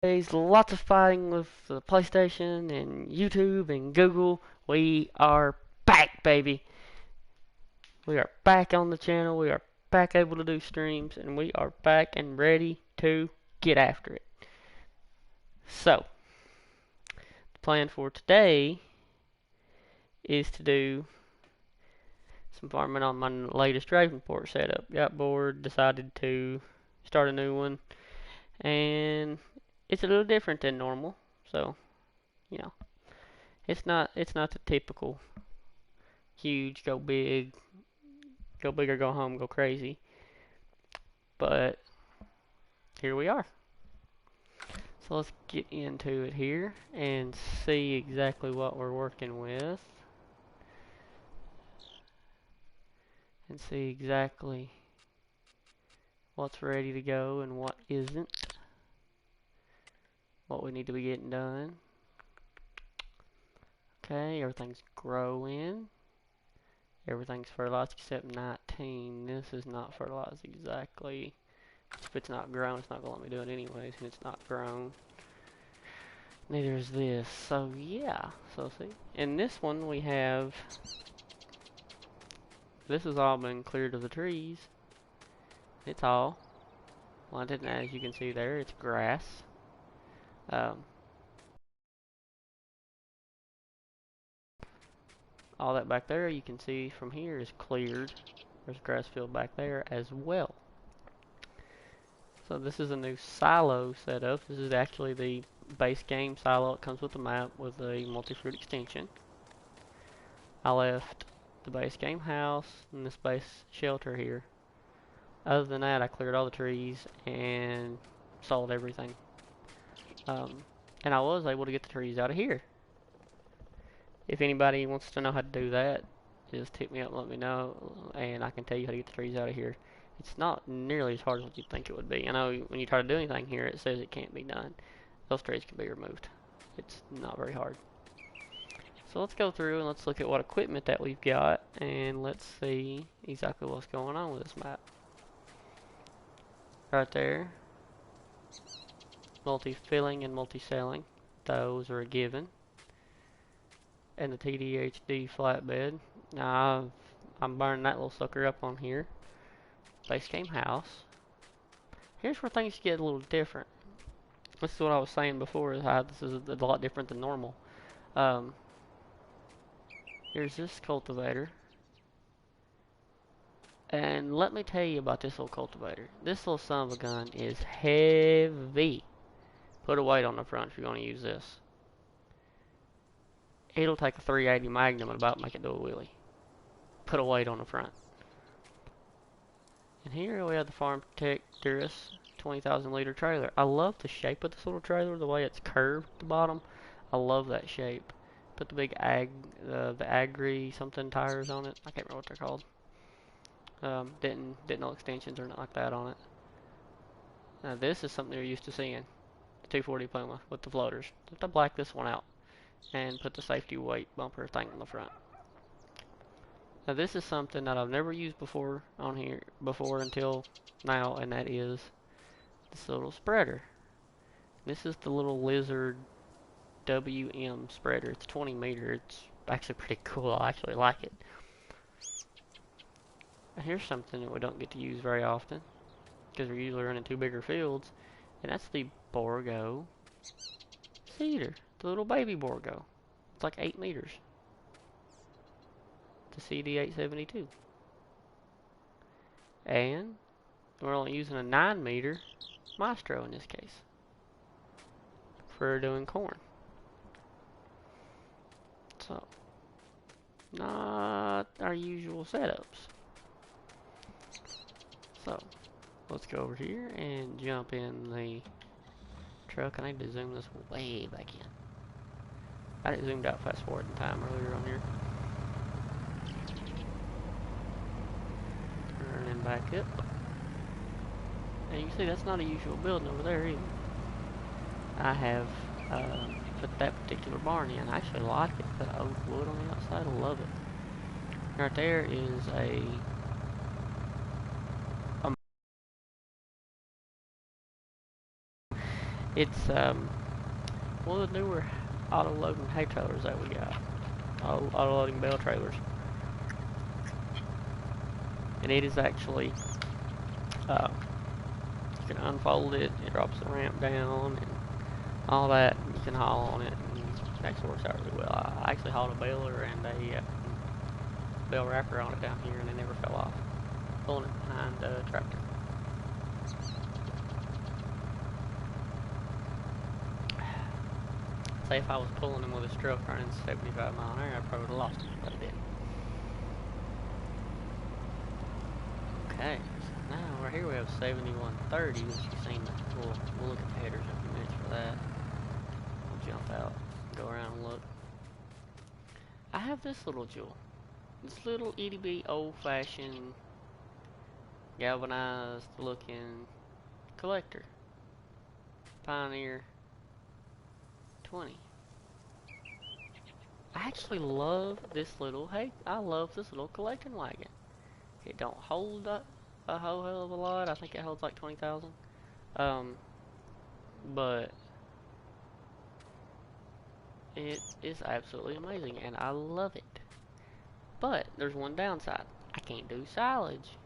Lots of fighting with the PlayStation and YouTube and Google. We are back, baby. We are back on the channel. We are back able to do streams, and we are back and ready to get after it. So, the plan for today is to do some farming on my latest Ravenport setup. Got bored, decided to start a new one, and it's a little different than normal. So, you know, it's not the typical huge, go big or go home, go crazy. But here we are. So let's get into it here and see exactly what we're working with and see exactly what's ready to go and what isn't, what we need to be getting done. Okay, everything's growing. Everything's fertilized except 19. This is not fertilized exactly. If it's not grown, it's not going to let me do it anyways, and it's not grown. Neither is this. So yeah, so see. In this one we have, this has all been cleared of the trees. It's all planted, and as you can see there, it's grass. All that back there you can see from here is cleared. There's a grass field back there as well. So this is a new silo setup. This is actually the base game silo. It comes with the map with a multi-fruit extension. I left the base game house and this base shelter here. Other than that, I cleared all the trees and sold everything. And I was able to get the trees out of here. If anybody wants to know how to do that, just hit me up and let me know, and I can tell you how to get the trees out of here. It's not nearly as hard as what you'd think it would be. I know when you try to do anything here, it says it can't be done. Those trees can be removed. It's not very hard. So let's go through and let's look at what equipment that we've got, and let's see exactly what's going on with this map. Right there, multi-filling and multi-selling, those are a given. And the TDHD flatbed. Now I'm burning that little sucker up on here. Base game house. Here's where things get a little different. This is what I was saying before, is how this is a lot different than normal. Here's this cultivator. And let me tell you about this little cultivator. This little son of a gun is heavy. Put a weight on the front if you're going to use this. It'll take a 380 Magnum and about make it do a wheelie. Put a weight on the front. And here we have the Farm Protectorus 20,000 liter trailer. I love the shape of this little trailer, the way it's curved at the bottom. I love that shape. Put the big the Agri something tires on it. I can't remember what they're called. Didn't know extensions or nothing like that on it. Now this is something you're used to seeing. The 240 Puma with the floaters. Just to black this one out and put the safety weight bumper thing on the front. Now this is something that I've never used before on here until now, and that is this little spreader. This is the little Lizard WM spreader. It's 20 meter. It's actually pretty cool. I actually like it. Now here's something that we don't get to use very often because we're usually running two bigger fields, and that's the Borgo seeder. The little baby Borgo. It's like 8 meters. The CD872. And we're only using a 9 meter Maestro in this case for doing corn. So, not our usual setups. So, let's go over here and jump in the truck. I need to zoom this way back in. I didn't zoomed out fast forward in time earlier on here. Turning back up. And you can see that's not a usual building over there either. I have put that particular barn in. I actually like it. Got oak wood on the outside. I love it. Right there is a It's one of the newer auto-loading hay trailers that we got. Auto-loading bale trailers. And it is actually, you can unfold it, it drops the ramp down, and all that. You can haul on it, and it actually works out really well. I actually hauled a baler and a bale wrapper on it down here, and they never fell off. Pulling it behind a tractor. Say if I was pulling them with a truck running 75 miles an hour, I probably would have lost them, but I didn't. Okay, so now right here we have 7130, which you've seen. We'll look at the headers in a few minutes for that. We'll jump out, go around and look. I have this little jewel. This little itty bitty old-fashioned galvanized looking collector. Pioneer 20. I actually love this little, I love this little collecting wagon. It don't hold a whole hell of a lot. I think it holds like 20,000. But it is absolutely amazing and I love it. But there's one downside. I can't do silage.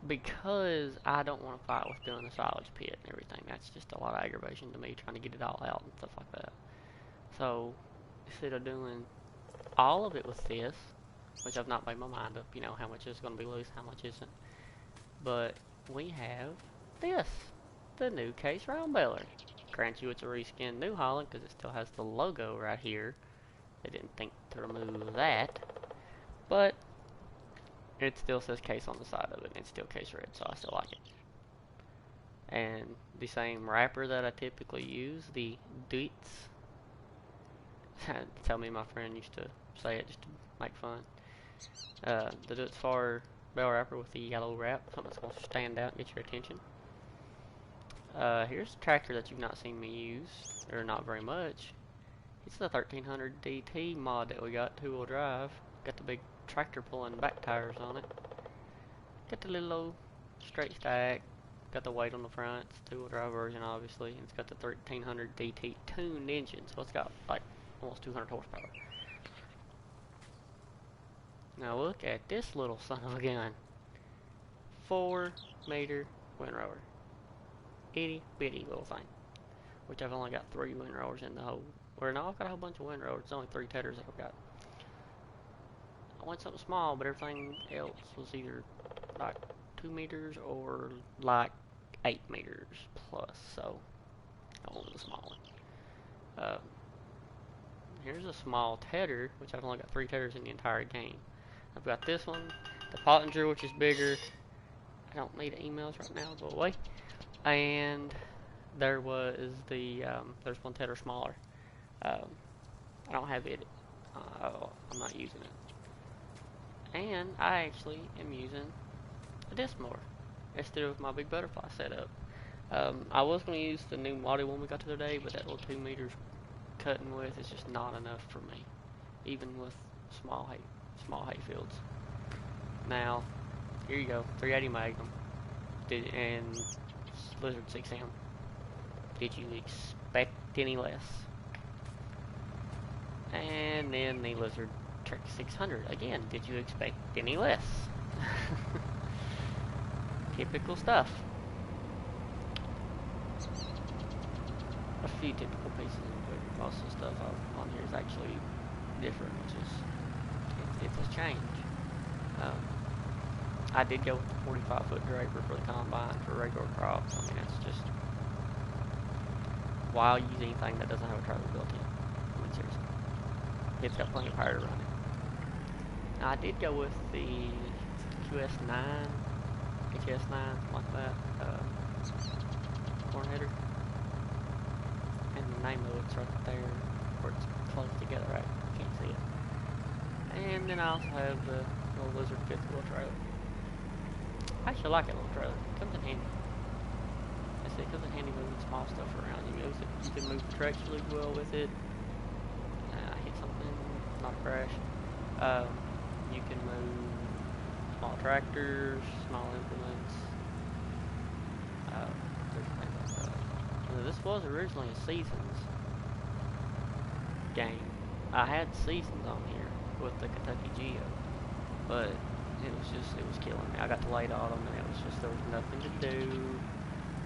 Because I don't want to fight with doing the silage pit and everything. That's just a lot of aggravation to me trying to get it all out and stuff like that. So instead of doing all of it with this, which I've not made my mind up, you know, how much is going to be loose, how much isn't. But we have this, the new case round baler. Grant you it's a reskinned New Holland because it still has the logo right here. They didn't think to remove that. But it still says case on the side of it, and it's still case red, so I still like it. And the same wrapper that I typically use, the Duits. Tell me my friend used to say it just to make fun. The Duits for bell wrapper with the yellow wrap, something that's going to stand out and get your attention. Here's a tractor that you've not seen me use, or not very much. It's the 1300 DT mod that we got, two-wheel drive. Got the big tractor pulling back tires on it. Got the little old straight stack. Got the weight on the front. It's a two-wheel drive version, obviously. And it's got the 1300 DT tuned engine, so it's got like almost 200 horsepower. Now look at this little son of a gun. 4-meter windrower. Itty bitty little thing. Which I've only got 3 windrowers in the whole. Or no, I've got a whole bunch of windrowers. It's only 3 tethers that I've got. I want something small, but everything else was either like 2 meters or like 8 meters plus. So I wanted the small one. Here's a small tether, which I've only got 3 tethers in the entire game. I've got this one, the Pottinger, which is bigger. I don't need emails right now, go away. And there was the, there's one tether smaller. I don't have it, I'm not using it. And I actually am using a disc mower instead of my big butterfly setup. I was going to use the new model one we got the other day, but that little 2 meters cutting width is just not enough for me, even with small hay fields. Now, here you go, 380 Magnum, and Lizard 6M. Did you expect any less? And then the Lizard Trek 600. Again, did you expect any less? Typical stuff. A few typical pieces, but most of the stuff on here is actually different, which is it's a change. I did go with the 45-foot draper for the combine for regular crops. I mean, that's just, why use anything that doesn't have a trailer built in? I mean, seriously. It's got plenty of power to run it. Now, I did go with the QS9, HS9, something like that, corn header. And the name of it's right there, where it's close together, right? You can't see it. And then I also have the little Lizard 5th wheel trailer. I actually like that little trailer. It comes in handy. I say it comes in handy moving small stuff around. You can move the tracks really well with it. I hit something, not a crash. You can move small tractors, small implements. There's plenty of stuff. this was originally a Seasons game. I had Seasons on here with the Kentucky Geo, but it was killing me. I got to late autumn and it was just, there was nothing to do,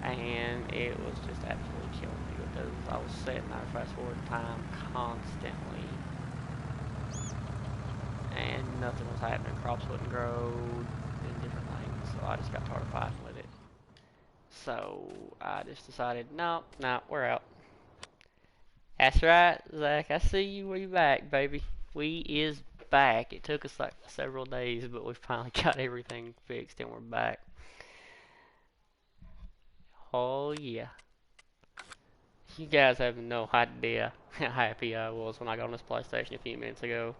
and it was just absolutely killing me with those. I was setting our fast forward time constantly, and nothing was happening. Crops wouldn't grow and different things, so I just got tired of fighting with it. So I just decided, no, we're out. That's right, Zach. I see you. We back, baby. We is back. It took us like several days, but we finally got everything fixed and we're back. Oh yeah. You guys have no idea how happy I was when I got on this PlayStation a few minutes ago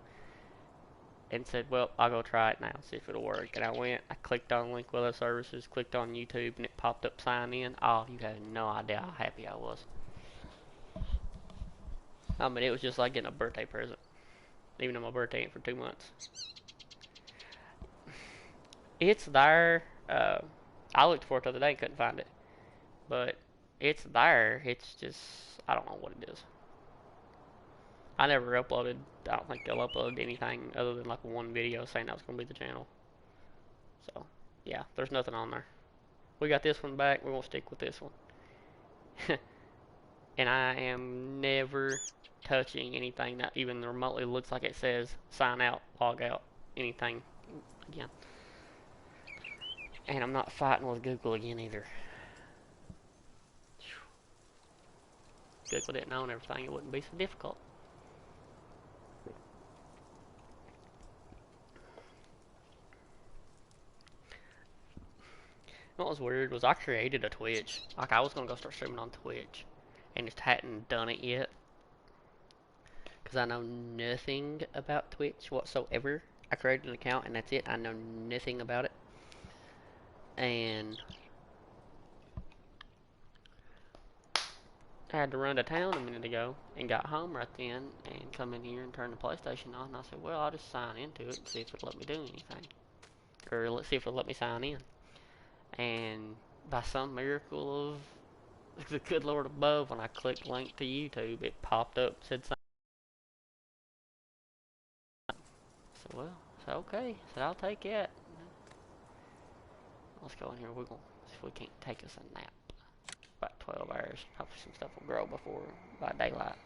and said, well, I'll go try it now, see if it'll work. And I went, I clicked on link with other services, clicked on YouTube, and it popped up sign in. Oh, you have no idea how happy I was. I mean, it was just like getting a birthday present, even though my birthday ain't for 2 months. It's there. I looked for it the other day and couldn't find it. But it's there. It's just, I don't know what it is. I never uploaded, I don't think they'll upload anything other than like one video saying that was going to be the channel. So, yeah, there's nothing on there. We got this one back. We won't stick with this one. And I am never touching anything that even remotely looks like it says sign out, log out, anything again. And I'm not fighting with Google again either. Google didn't own everything, it wouldn't be so difficult. What was weird was I created a Twitch. Like, I was going to go start streaming on Twitch, and just hadn't done it yet. Because I know nothing about Twitch whatsoever. I created an account, and that's it. I know nothing about it. And I had to run to town a minute ago, and got home right then, and come in here and turn the PlayStation on. And I said, well, I'll just sign into it and see if it'll let me do anything. Or let's see if it'll let me sign in. And by some miracle of the good Lord above, when I clicked link to YouTube, it popped up, said something. So, well, I said, okay. I said, I'll take it. Let's go in here. We're going to see if we can't take us a nap. About 12 hours. Hopefully some stuff will grow before, by daylight.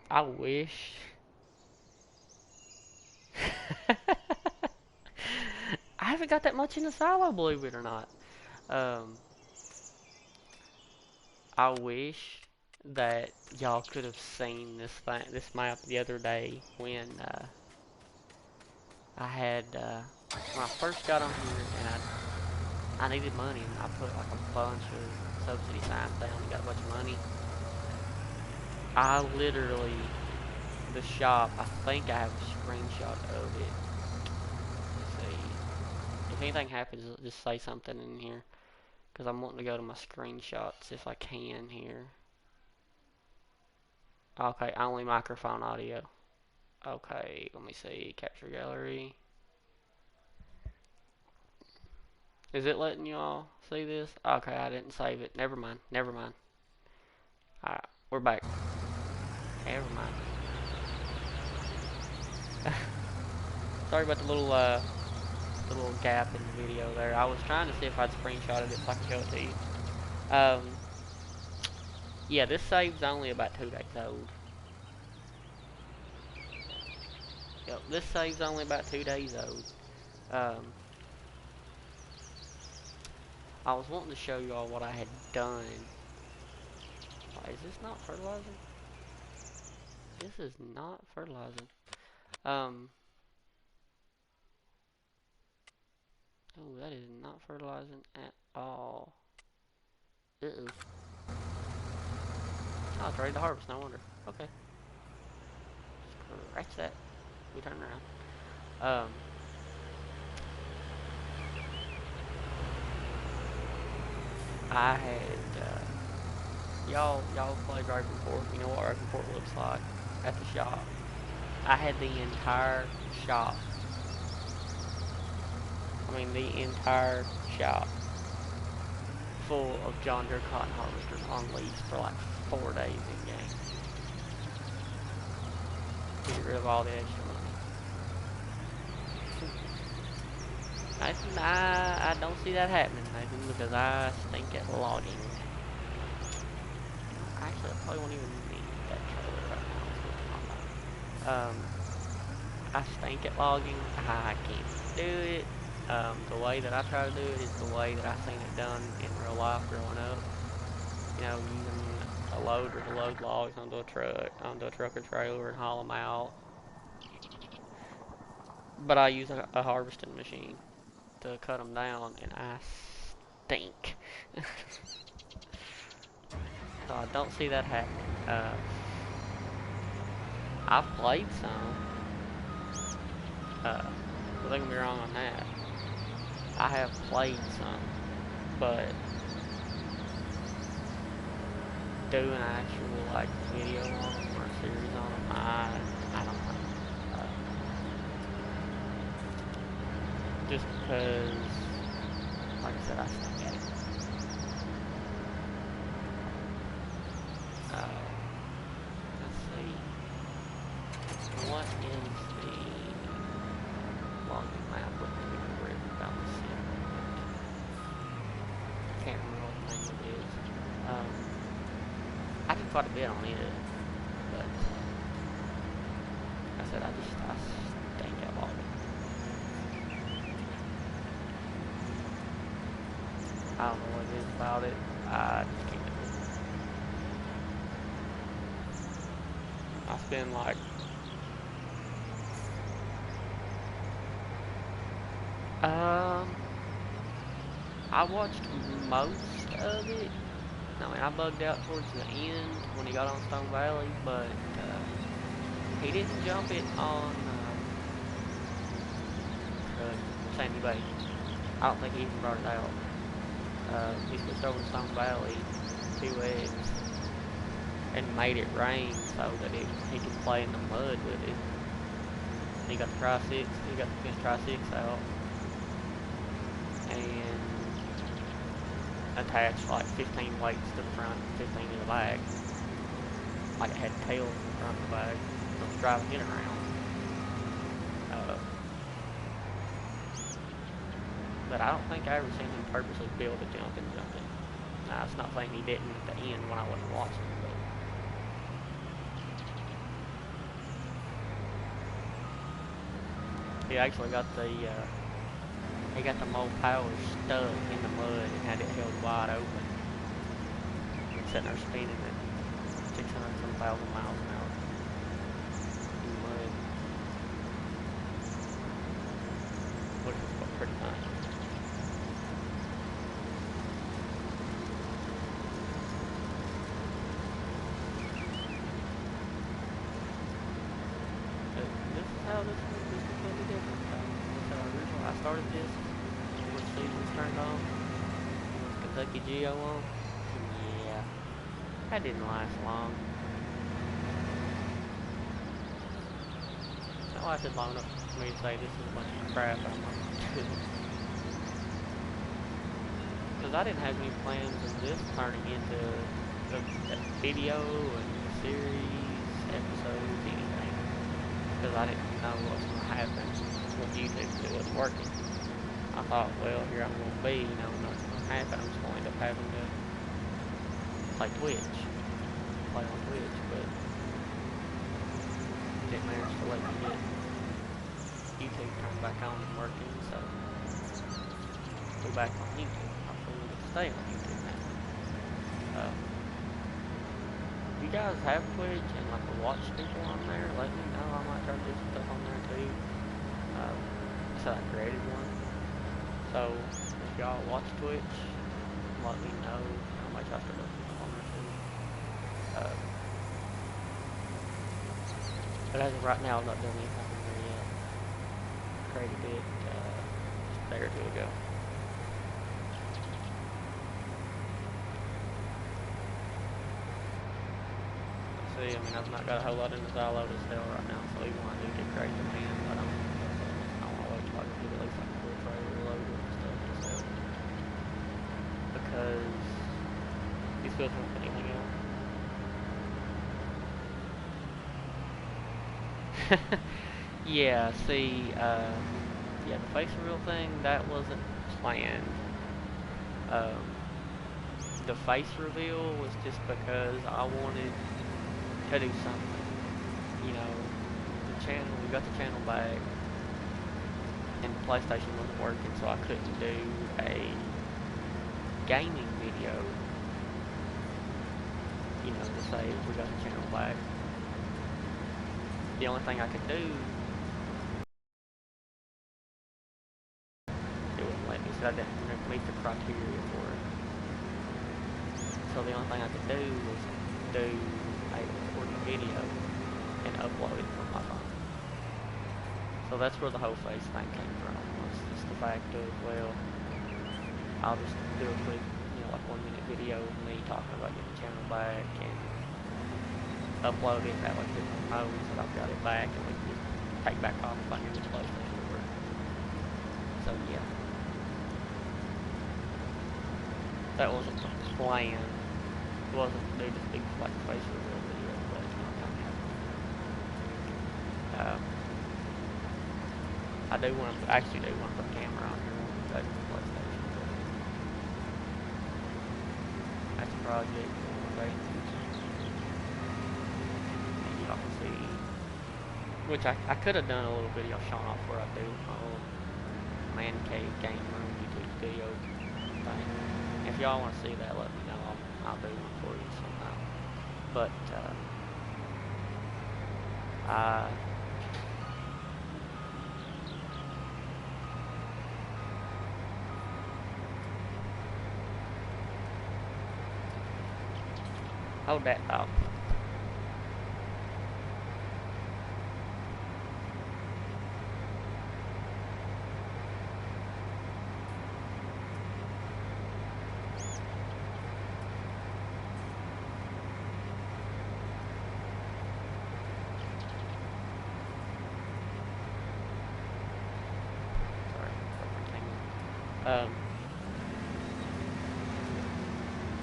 I wish. I haven't got that much in the silo, believe it or not. I wish that y'all could have seen this map the other day when I had when I first got on here and I needed money and I put like a bunch of subsidy signs down and got a bunch of money. I literally, the shop, I think I have a screenshot of it. Let's see. If anything happens, just say something in here. Because I'm wanting to go to my screenshots if I can here. Okay, only microphone audio. Okay, let me see. Capture gallery. Is it letting you all see this? Okay, I didn't save it. Never mind. Alright, we're back. Never mind. Sorry about the little gap in the video there. I was trying to see if I'd screenshotted it so I could show it to you. Yeah, this save's only about 2 days old. Yep, this save's only about 2 days old. I was wanting to show you all what I had done. Why, is this not fertilizer? This is not fertilizer. Oh, that is not fertilizing at all. Uh-oh. Oh, it's ready to harvest, no wonder. Okay. Scratch that. We turn around. I had, y'all played Ravenport. You know what Ravenport looks like at the shop. I had the entire shop. I mean, the entire shop full of John Deere cotton harvesters on lease for like 4 days in game. To get rid of all the extra money. Nathan, I don't see that happening, Nathan, because I stink at logging. Actually, I probably won't even need that trailer right now. Let's look online. I stink at logging. I can't do it. The way that I try to do it is the way that I seen it done in real life growing up. You know, using a loader to load logs onto a truck or trailer and haul them out. But I use a harvesting machine to cut them down, and I stink. So I don't see that happening. I've played some. Don't get me wrong on that. I have played some, but doing an actual like video on them or a series on them, I don't know. Just because, like I said, I stink at it. Let's see. What is the logging map with the grid about the center? I can't remember what the name of it is. I did quite a bit on it, but like I said, I stink at logging. I don't know what it is about it. I just can't do it. I spend like I watched most of it. I mean, I bugged out towards the end when he got on Stone Valley, but he didn't jump it on Sandy Bay. I don't think he even brought it out. He switched over to Stone Valley 2X and made it rain so that he could play in the mud with it. He got the Tri-6, he got the Fence Tri-6 out and attached like 15 weights to the front and 15 to the back. Like it had tails in the front and the back. So it was driving it around. But I don't think I ever seen him purposely build a jumping. Now, it's not saying he didn't at the end when I wasn't watching, but he actually got the mold power stuck in the mud and had it held wide open. And sitting there spinning at 600,000 miles an hour in the mud, which was pretty nice. I started this when the season was turned on with Kentucky Geo on. Yeah, that didn't last long. It lasted long enough for me to say this is a bunch of crap I'm not gonna do. Because I didn't have any plans of this turning into a video and series, episodes, anything. Because I didn't know what was going to happen with YouTube if it wasn't working. I thought, well, here I'm going to be, you know, nothing's going to happen. I'm just going to end up having to play on Twitch, but didn't manage to let me get YouTube turned back on and working, so go back on YouTube. Hopefully we'll get to stay on YouTube now. If you guys have Twitch and like to watch people on there, let me know. I might try to do some stuff on there too. So I created one. So if y'all watch Twitch, let me know. I might try to do some stuff on there too. But as of right now, I'm not doing anything on there yet. Created it just a day or two ago. See, I mean, I've not got a whole lot in the silo to sell right now, so even when I do get crazy demand, I don't want to wait till I can get at least like a full trailer load of stuff to sell. Because still trying to put anything else. Yeah, see, yeah, the face reveal thing, that wasn't planned. Um, the face reveal was just because I wanted to do something. You know, the channel, we got the channel back, and the PlayStation wasn't working, so I couldn't do a gaming video, you know, to say we got the channel back. The only thing I could do, it wouldn't let me, so I didn't meet the criteria for it. So the only thing I could do was do a recorded video and upload it from my phone. So that's where the whole face thing came from. Was just the fact of, well, I'll just do a quick, you know, like 1 minute video of me talking about getting the channel back and upload it. That way people knows that I've got it back and we can just take back off if I need the PlayStation to work. So yeah, that wasn't the plan. It wasn't to do this big like face reveal video, but it's not gonna happen. I do want to actually do want to put a camera on here when we go to the PlayStation. That's a project. Okay. And y'all can see, which I could have done a little video showing off where I do my little man cave game room YouTube video thing. If y'all want to see that, let me know. I'll do one for you sometime. But hold that thought. Sorry,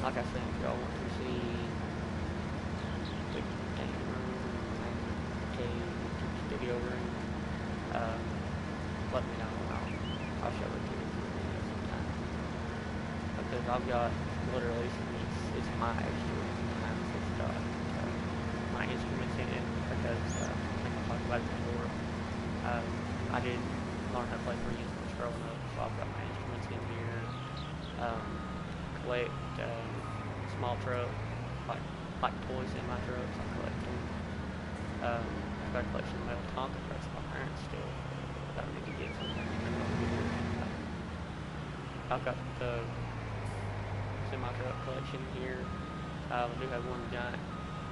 like I said, if y'all want to see the game room and cave studio room, let me know and I'll show it to you sometime. Because I've got literally it's my extra room. It's got my instruments in it because I think I talked about it before. I did learn how to play 3 instruments growing up, so I've got my instruments in here. Collect small trucks, like toy semi trucks. I collect them. I've got a collection of metal Tonka trucks my parents still that I need to get some. I've got the semi truck collection here. I do have one giant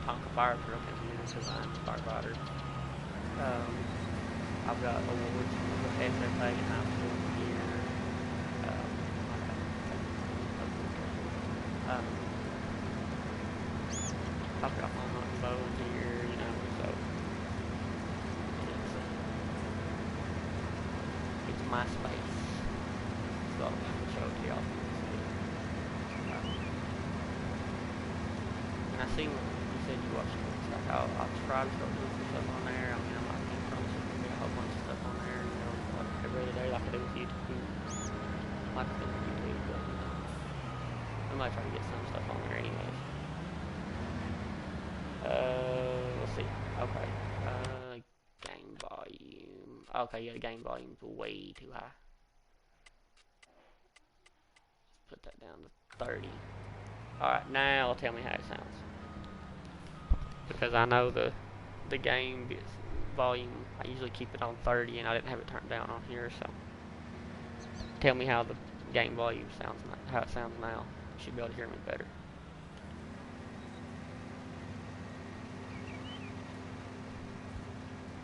Tonka fire truck in here because I'm a firefighter. I've got awards from the SFA in high school here. I've got my hunting bow in here, you know, so it's my space. So I'm going to show it to y'all. And I seen what you said you watched it. Like I'll try to start doing some stuff on there. I mean, I'm not going to promise there's going to be a whole bunch of stuff on there, you know, like every other day like I do with YouTube. Like I do with YouTube, but you know, I might try to get some stuff on there anyways. Let's see. Okay. Game volume. Okay, yeah, the game volume's way too high. Put that down to 30. Alright, now tell me how it sounds. Because I know the game volume, I usually keep it on 30 and I didn't have it turned down on here, so tell me how the game volume sounds, how it sounds now. You should be able to hear me better.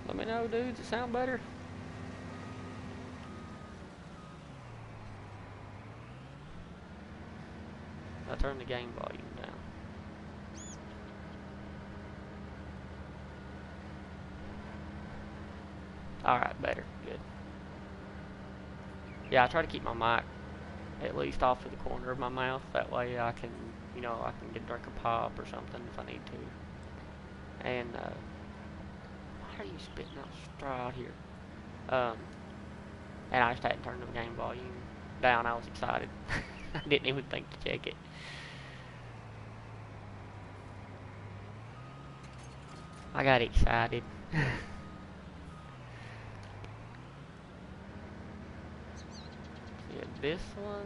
Let me know, dudes, does it sound better? I turned the game volume down. Alright, better. Good. Yeah, I try to keep my mic at least off of the corner of my mouth. That way I can, I can get a drink of pop or something if I need to. And why are you spitting out straw out here? Um, and I just hadn't turned the game volume down. I was excited. I didn't even think to check it. I got excited. Yeah, this one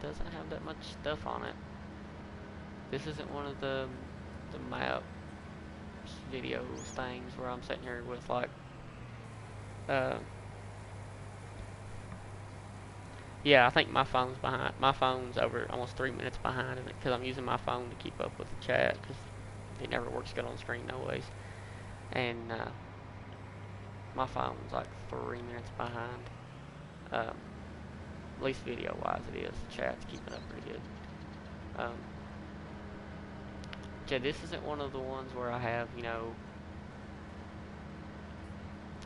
doesn't have that much stuff on it. This isn't one of the map videos things where I'm sitting here with like uh yeah, I think my phone's behind. My phone's over almost 3 minutes behind in it because I'm using my phone to keep up with the chat because it never works good on screen always. And my phone's like 3 minutes behind. Um, at least video wise it is. The chat's keeping up pretty good. Um, yeah, this isn't one of the ones where I have,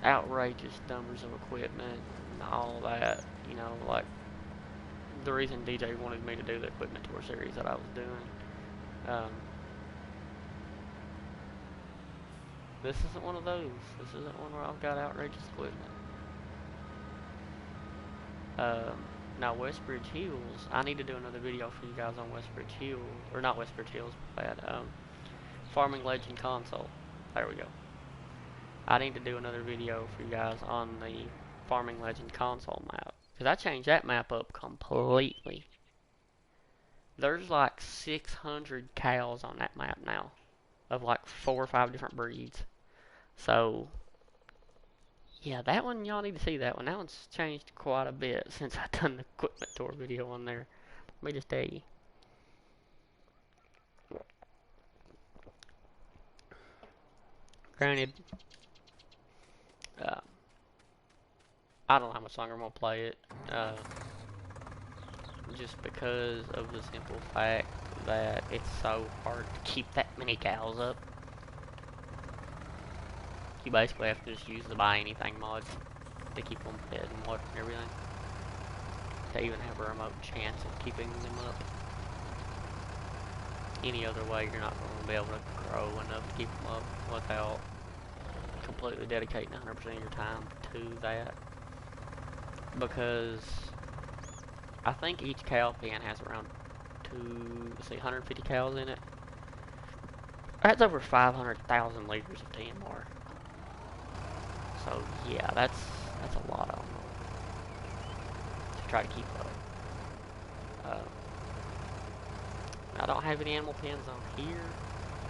outrageous numbers of equipment and all that. Like the reason DJ wanted me to do the equipment tour series that I was doing. Um, this isn't one of those. This isn't one where I've got outrageous equipment. Now Westbridge Hills, I need to do another video for you guys on Westbridge Hills, or not Westbridge Hills, bad. Farming Legend console. There we go. I need to do another video for you guys on the Farming Legend console map. Because I changed that map up completely. There's like 600 cows on that map now. Of like 4 or 5 different breeds. So, yeah, that one, y'all need to see that one. That one's changed quite a bit since I done the equipment tour video on there. Let me just tell you. Granted, uh, I don't know how much longer I'm going to play it. Just because of the simple fact that it's so hard to keep that many cows up. You basically have to just use the buy anything mods to keep them fed and watered and everything. To even have a remote chance of keeping them up. Any other way, you're not going to be able to grow enough to keep them up without completely dedicating 100% of your time to that. Because I think each cow pen has around 150 cows in it. That's over 500,000 liters of TMR. So yeah, that's a lot of them to try to keep up. I don't have any animal pens on here.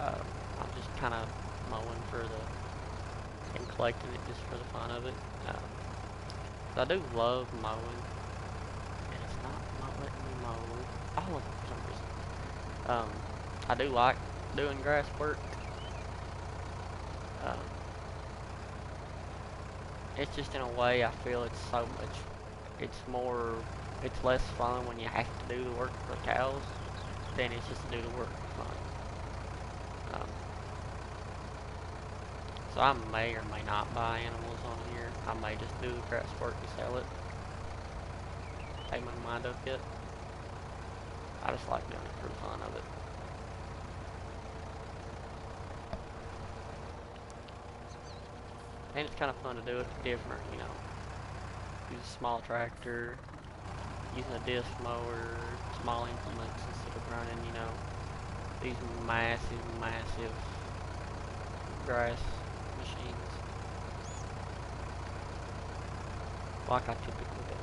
I'm just kind of mowing and collecting it just for the fun of it. I do love mowing, and it's not letting me mow all of it for some reason. I do like doing grass work. It's just in a way I feel it's so much, it's less fun when you have to do the work for the cows than it's just to do the work for fun. So I may or may not buy animals on here. I may just do the grass work and sell it. Take my mind off it. I just like doing it for the fun of it. And it's kind of fun to do it different, Use a small tractor, using a disc mower, small implements instead of running, these massive grass machines. Like I typically do.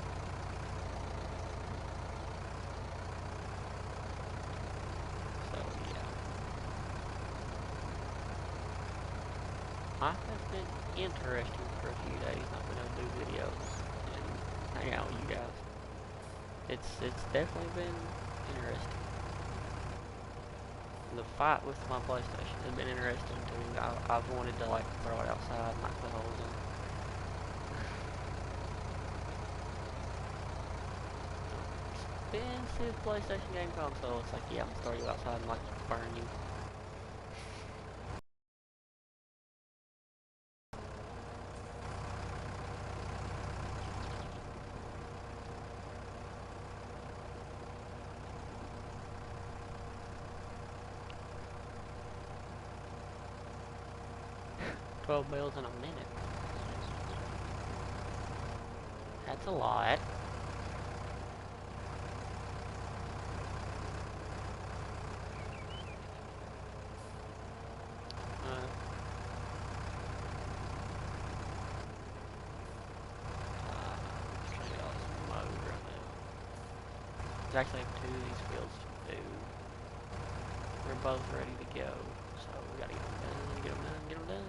So, yeah. Life has been interesting for a few days, not being able to do videos and hang out with you guys. It's definitely been interesting. The fight with my PlayStation has been interesting too. I've wanted to like throw it outside and knock the holes in. Expensive PlayStation game console. It's like, yeah, I'm gonna throw you outside and like burn you. 12 bales in a minute. That's a lot. There's actually two of these fields to do. We're both ready to go, so we gotta get them done, get them done, get them done.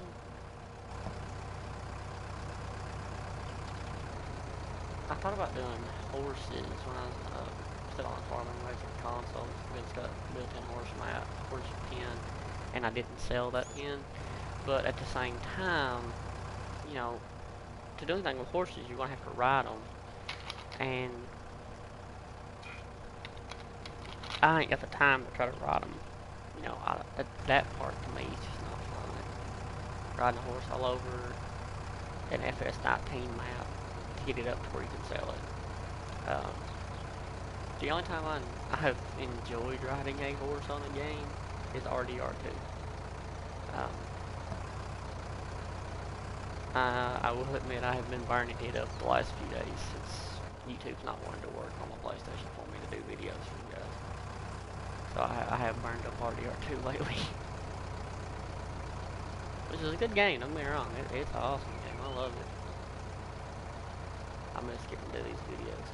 I thought about doing horses when I was still on the farm and racing consoles. It's got built-in horse pen, and I didn't sell that pen. But at the same time, you know, to do anything with horses, you're gonna have to ride them, and I ain't got the time to try to ride them. You know, that part to me is just not fun. Riding a horse all over an FS19 map to get it up to where you can sell it. The only time I have enjoyed riding a horse on a game is RDR2. I will admit I have been burning it up the last few days since YouTube's not wanting to work on my PlayStation for me to do videos for you guys. So I have burned up RDR2 lately. Which is a good game, don't get me wrong. It's an awesome game. I love it. I miss getting to do these videos.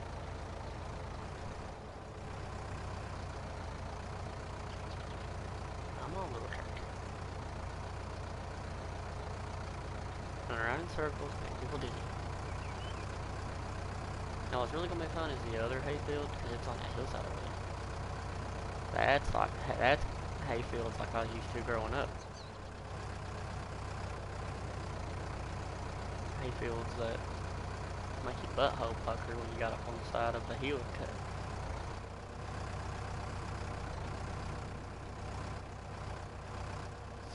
I'm on little tractor. Run around in circles, make people dizzy. Now what's really gonna be fun is the other hayfield, because it's on that hillside over there. That's hayfields like I was used to growing up. Hayfields that make your butthole pucker when you got up on the side of the hill cut.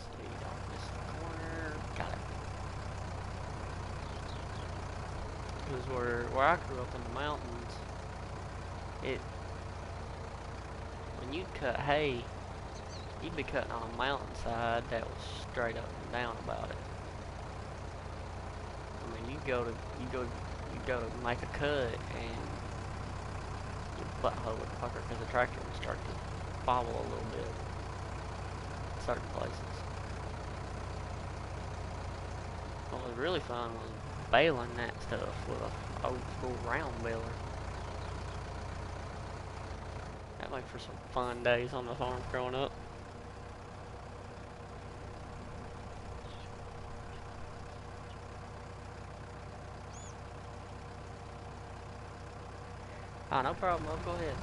See, don't miss the corner. Got it. Because where I grew up in the mountains, when you'd cut hay, you'd be cutting on a mountainside that was straight up and down about it. I mean, you go to make a cut and your butthole would pucker because the tractor would start to bobble a little bit in certain places. What was really fun was baling that stuff with a old school round baler. That made for some fun days on the farm growing up. Ah, no problem, love. Go ahead.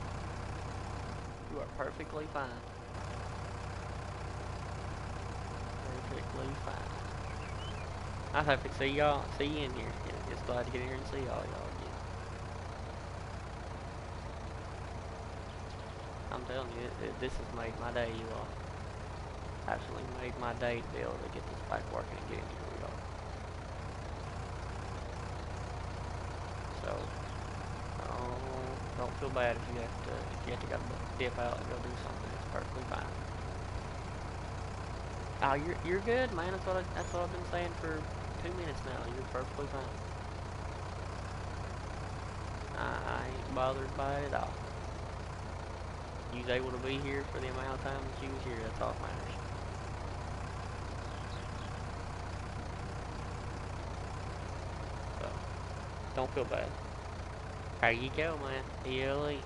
You are perfectly fine. Perfectly fine. I was happy to see you in here. Yeah, just glad to get here and see all y'all again. I'm telling you, this has made my day, you all. Actually made my day to be able to get this back working and get in here with y'all. So, don't feel bad if you have to go dip out and go do something. It's perfectly fine. Oh, you're good, man. That's what I've been saying for 2 minutes now. You're perfectly fine. I ain't bothered by it at all. You was able to be here for the amount of time that you was here. That's all that matters. So, don't feel bad. There you go, man. ELE.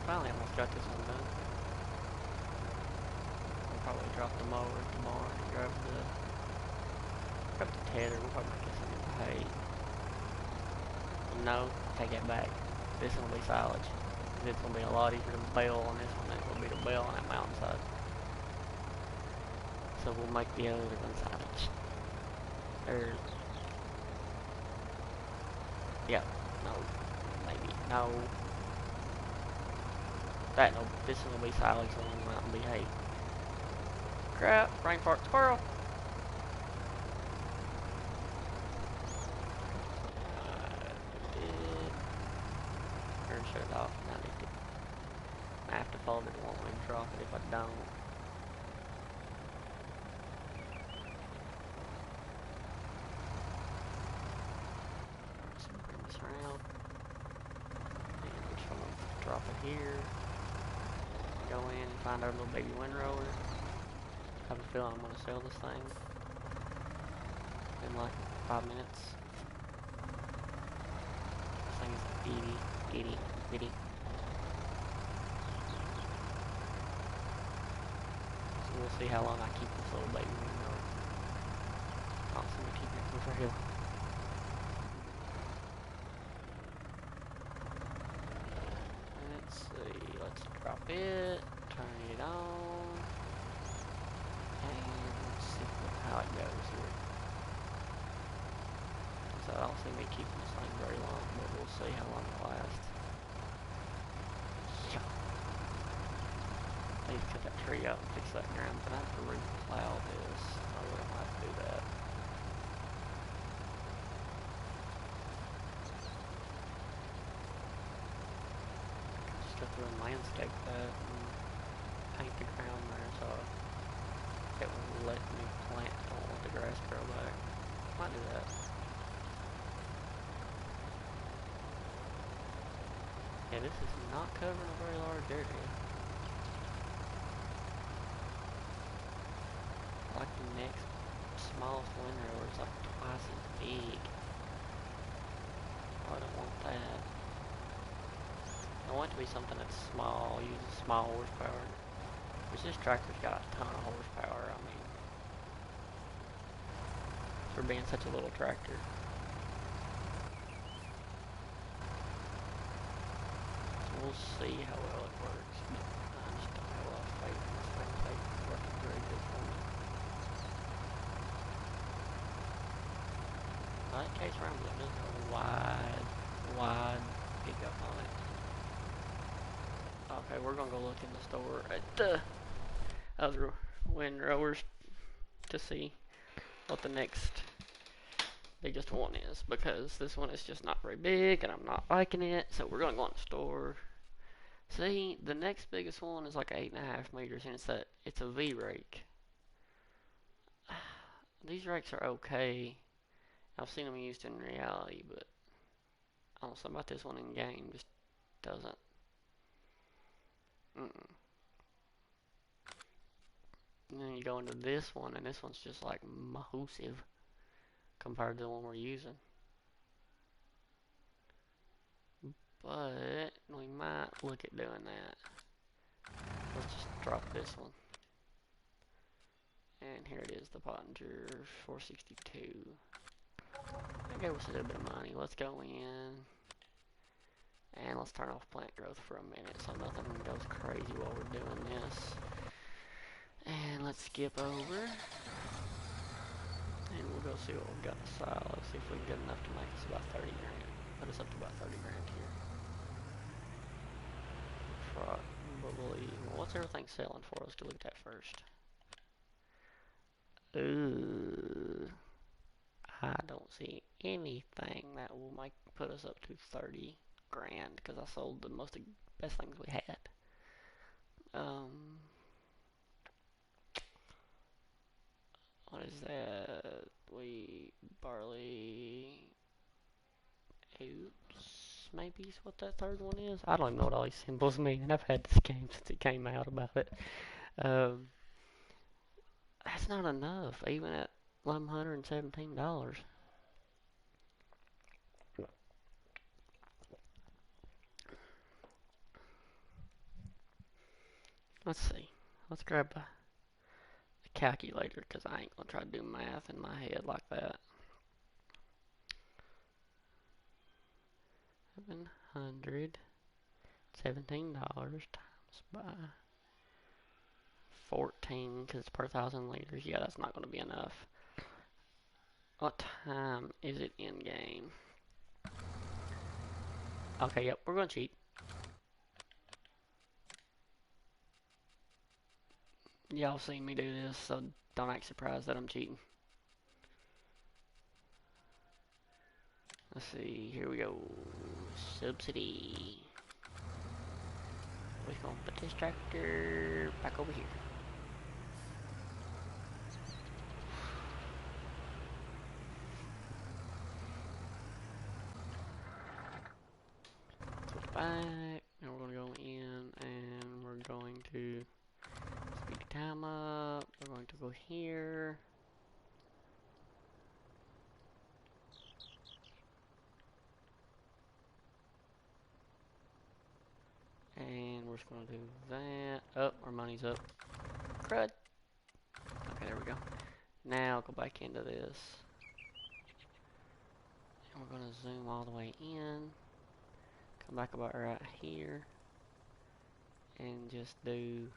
Finally almost got this one done. We'll probably drop the mower at the barn and grab the tether. We'll probably get some of the hay. No, take that back. This one will be silage. It's going to be a lot easier to bale on this one than it will be to bale on that mountainside. So we'll make the other one silage. Yeah, no, maybe, no. No, this one will be silage, so one will be hay. Crap, Ravenport squirrel. shut it off, and I have to fold it. It won't let me drop it if I don't. So bring this around, and we're just gonna drop it here. Go in and find our little baby windrower. I have a feeling I'm gonna sell this thing in like 5 minutes. This thing is itty bitty. So we'll see how long I keep this little baby windrower. Constantly keep it over here. Let's see, let's drop it, turn it on, and let's see how it goes here. So I don't see me keeping this thing very long, but we'll see how long it lasts. I need to cut that tree out and fix that ground, but I have to replow this. I really don't have to do that. Just go through and landscape that and paint the ground there so it will let me plant. I don't want the grass to grow back. Might do that. Yeah, this is not covering a very large area. Like the next smallest windrower is like twice as big. Oh, I don't want that. I want it to be something that's small, uses small horsepower. Which this tractor's got a ton of horsepower, I mean. For being such a little tractor. We'll see how well it works, but I just don't have a lot of faith in this thing. It's working very good for me. I like Case Rambler, there's a wide pickup on it. Okay, we're gonna go look in the store at the other windrowers to see what the next biggest one is, because this one is just not very big and I'm not liking it, so we're gonna go in the store. See, the next biggest one is like 8.5 meters, and it's a V rake. These rakes are okay. I've seen them used in reality, but I don't know something about this one in game just doesn't. And then you go into this one, and this one's just like massive compared to the one we're using. But we might look at doing that. Let's just drop this one. And here it is, the Pottinger 462. That gave us a little bit of money. Let's go in. And let's turn off plant growth for a minute so nothing goes crazy while we're doing this. And let's skip over. And we'll go see what we've got in the silo. Let's see if we can get enough to make us about 30 grand. Put us up to about 30 grand here. Probably. Well, what's everything selling for? Let's go look at that first. Ooh. I don't see anything that will put us up to 30 grand because I sold the best things we had. What is that? Barley. Oops. Maybe is what that third one is. I don't even know what all these symbols mean, and I've had this game since it came out about it. That's not enough, even at $117. Let's see. Let's grab a calculator because I ain't gonna try to do math in my head like that. $717 times by 14 because it's per 1,000 liters. Yeah, that's not gonna be enough. What time is it in game? Okay, yep, we're gonna cheat. Y'all seen me do this, so don't act surprised that I'm cheating. Let's see, here we go. Subsidy. We're gonna put this tractor back over here. Switch back, and we're gonna go in, and we're going to speed the time up. We're going to go here. And we're just gonna do that. Oh, our money's up. Crud. Okay, there we go. Now go back into this. And we're gonna zoom all the way in. Come back about right here. And just do...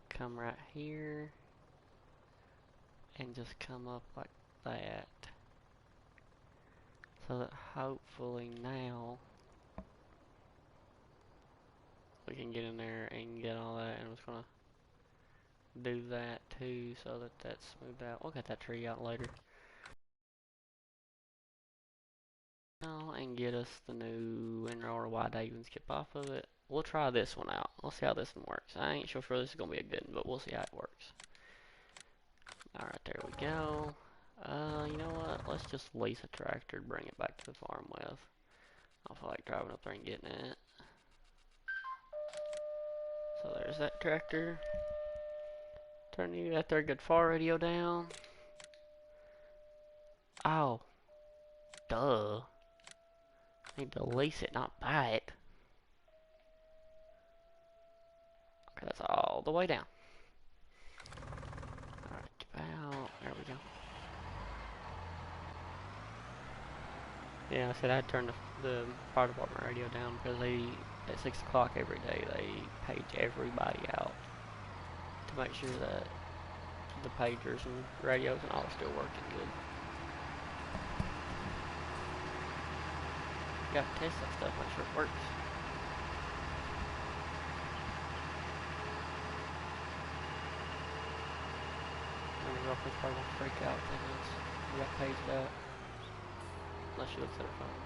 Come right here. And just come up like that. So that hopefully now we can get in there and get all that. And I'm just gonna do that too so that that's smoothed out. We'll get that tree out later. And get us the new inroad wide even skip off of it. We'll try this one out. Let's see how this one works. I ain't sure this is gonna be a good one, but we'll see how it works. Alright, there we go. You know what? Let's just lease a tractor and bring it back to the farm with. I feel like driving up there and getting it. So there's that tractor. Turn that there good far radio down. Oh. Duh. I need to lease it, not buy it. Okay, that's all the way down. Alright, get out. There we go. Yeah, I said I'd turn the fire department radio down because they, at 6 o'clock every day, they page everybody out to make sure that the pagers and radios and all are still working good. You gotta test that stuff, make sure it works. And the girlfriend's probably gonna freak out thinking you got paged out. Unless she looks at her phone.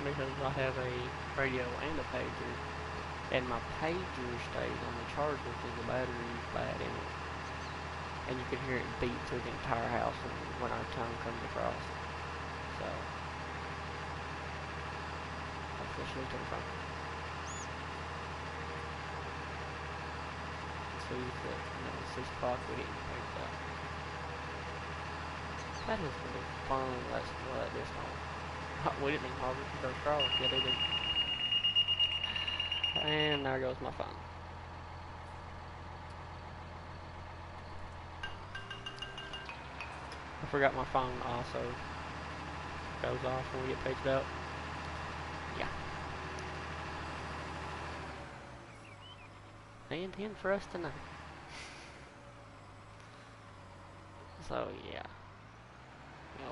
Because I have a radio and a pager, and my pager stays on the charger because the battery's bad in it. And you can hear it beat through the entire house when our tongue comes across. So, hopefully she'll look at her phone. So you said, 6 o'clock we didn't pay that. That is really fun. That's what that is on. We didn't even harvest our straws yet either. And there goes my phone. I forgot my phone also goes off when we get paged out. Yeah. They intend for us to know. So yeah.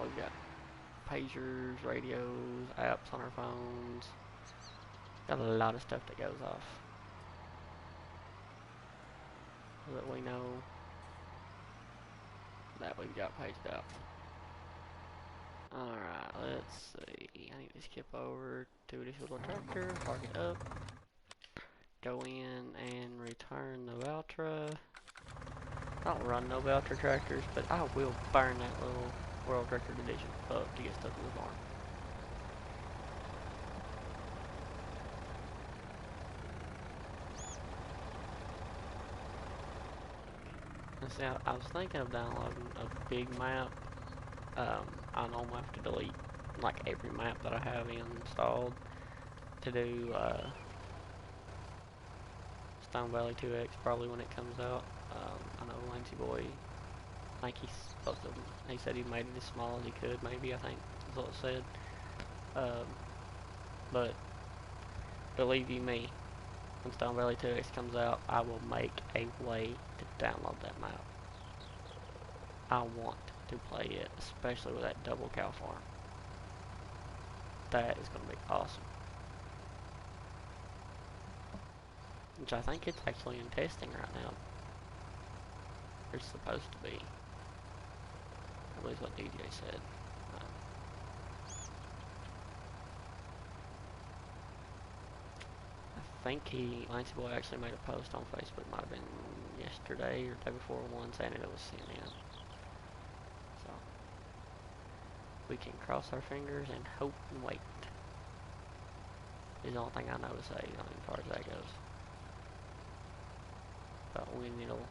We've got pagers, radios, apps on our phones. Got a lot of stuff that goes off. So that we know that we've got paged out. Alright, let's see. I need to skip over to this little tractor, park it up, go in and return the Valtra. I don't run no Valtra tractors, but I will burn that little World Record Edition up to get stuff in the barn. And see, I was thinking of downloading a big map. I know I'm gonna have to delete like every map that I have installed to do Stone Valley 2X probably when it comes out. I know Lancey Boy, I think he's supposed to, he said he made it as small as he could, maybe, I think, that's what it said. But believe you me, when Stone Valley 2X comes out, I will make a way to download that map. I want to play it, especially with that double cow farm. That is going to be awesome. Which I think it's actually in testing right now. It's supposed to be. supposedly is what DJ said. I think Lancey Boy actually made a post on Facebook, might have been yesterday or the day before one, saying that it was sent in. So, we can cross our fingers and hope and wait. Is the only thing I know to say as far as that goes. But when it'll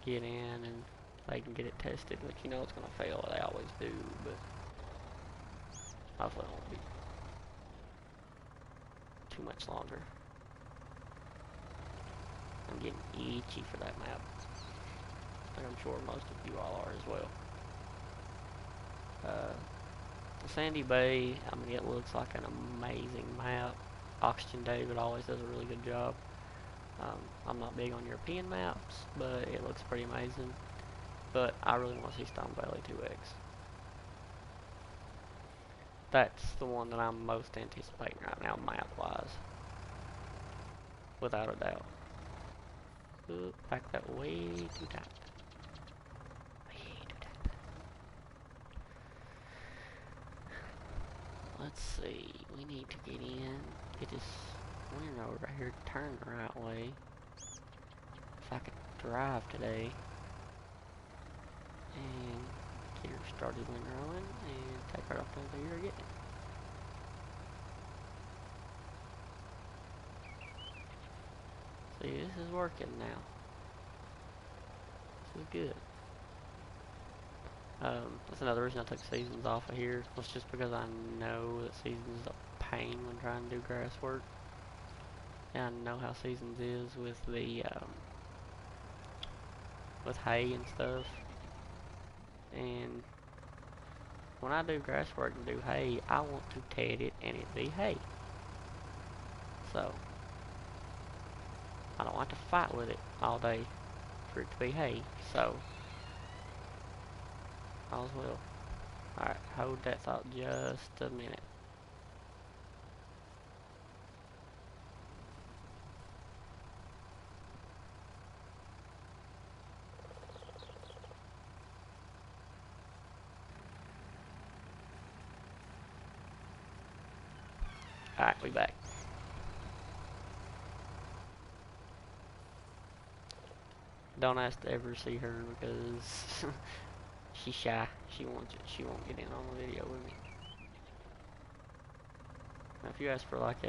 get in and they can get it tested, like you know it's gonna fail, they always do, but hopefully it won't be too much longer. I'm getting itchy for that map. And I'm sure most of you all are as well. The Sandy Bay, I mean, it looks like an amazing map. Oxygen David always does a really good job. I'm not big on European maps, but it looks pretty amazing. But I really want to see Stone Valley 2X. That's the one that I'm most anticipating right now, map-wise. Without a doubt. Ooh, back that way too tight. Let's see, we need to get in, get this window right here turned the right way. If I could drive today. And get her started windrowing and take her off down to here again. See, this is working now. This is good. That's another reason I took seasons off of here. Was just because I know that seasons is a pain when trying to do grass work. And I know how seasons is with the with hay and stuff. And when I do grass work and do hay, I want to ted it and it be hay. So I don't want to fight with it all day for it to be hay. So all's well. Alright, hold that thought just a minute. Alright, we back. Don't ask to ever see her because she's shy. She won't get in on the video with me. Now, if y'all ask for like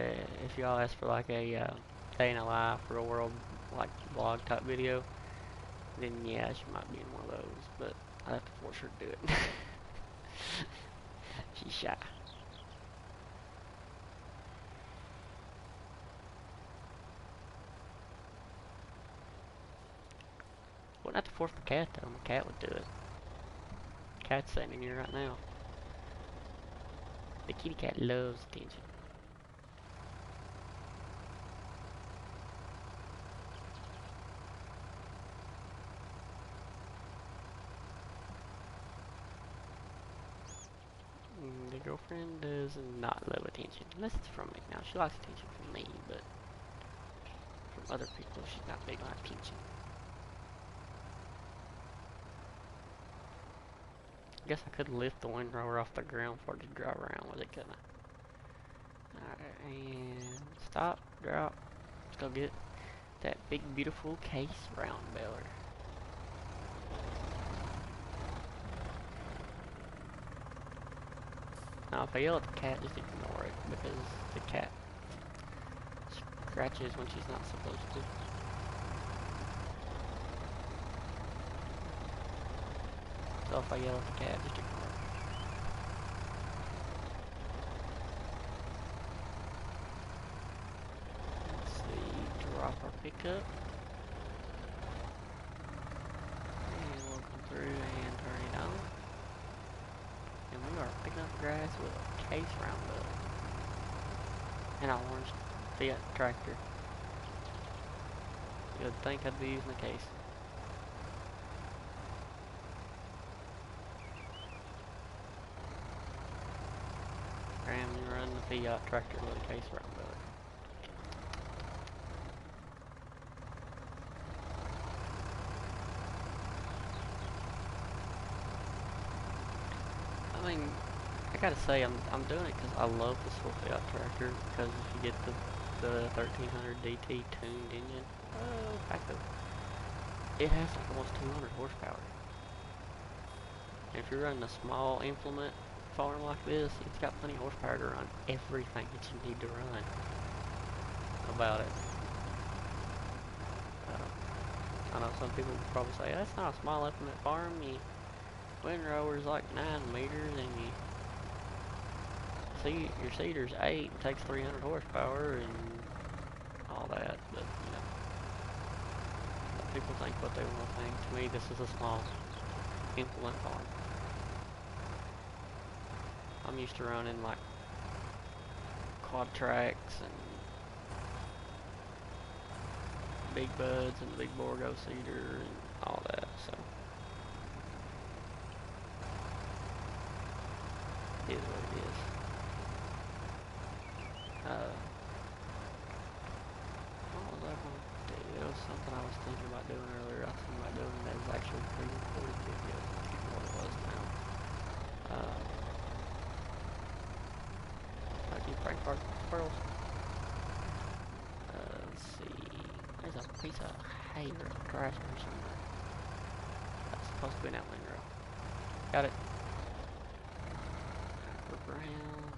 a day in a life, real world like vlog type video, then yeah, she might be in one of those. But I have to force her to do it. She's shy. Wouldn't have to force my cat though. My cat would do it. Cat's sitting in here right now. The kitty cat loves attention. The girlfriend does not love attention. Unless it's from me. Now, she likes attention from me, but from other people, she's not big on attention. I guess I could lift the windrower off the ground before I just drive around with it, couldn't I? Alright, and stop, drop. Let's go get that big, beautiful case round baler. Now, if I yell at the cat, just ignore it, because the cat scratches when she's not supposed to. So if I yell at the cat, just ignore it. Let's see, drop our pickup. And we'll come through and turn it on. And we are picking up grass with a case round up. And an orange Fiat tractor. You'd think I'd be using the case. And run the Fiat tractor with a case round up. mean, I gotta say, I'm doing it because I love the Swift out tractor. Because if you get the 1300 DT tuned engine, oh, back up, it has like almost 200 horsepower. And if you're running a small implement farm like this, it's got plenty of horsepower to run everything that you need to run about it. I know some people would probably say, that's not a small implement farm. You windrower's like 9 meters and you see your seeder's 8 and takes 300 horsepower and all that, but you know, let people think what they want to think. To me, this is a small implement farm. I'm used to running like quad tracks and big buds and big Borgo seeder and all that, so it is what it is. What was I going to do? It was something I was thinking about doing earlier. I was thinking about doing that was actually pre-recorded videos. I can't remember what it was now. I do prank card pearls. Let's see. There's a piece of hay or grass or somewhere. That's supposed to be an outline row. Got it. Look around.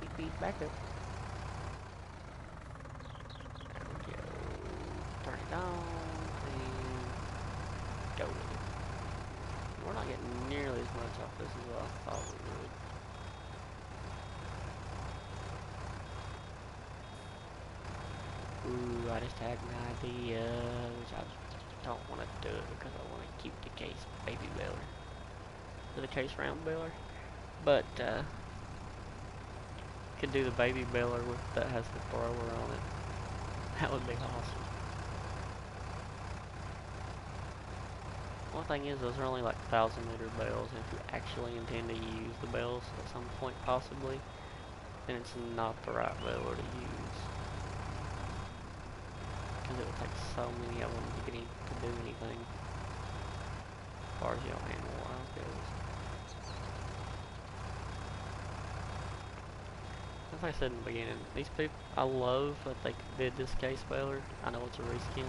Beep beep, back up. There we go. Turn it on and go with it. We're not getting nearly as much off this as I thought we would. Ooh, I just had an idea, which I don't want to do it because I want to keep the case baby baler. The case round baler. But, could do the baby baler with that has the thrower on it. That would be awesome. One thing is, those are only like 1,000-liter bales, and if you actually intend to use the bales at some point possibly, then it's not the right baler to use. Because it would take so many of them to get to do anything as far as animal wise goes. As I said in the beginning, these people, I love that they did this case baler. I know it's a reskin.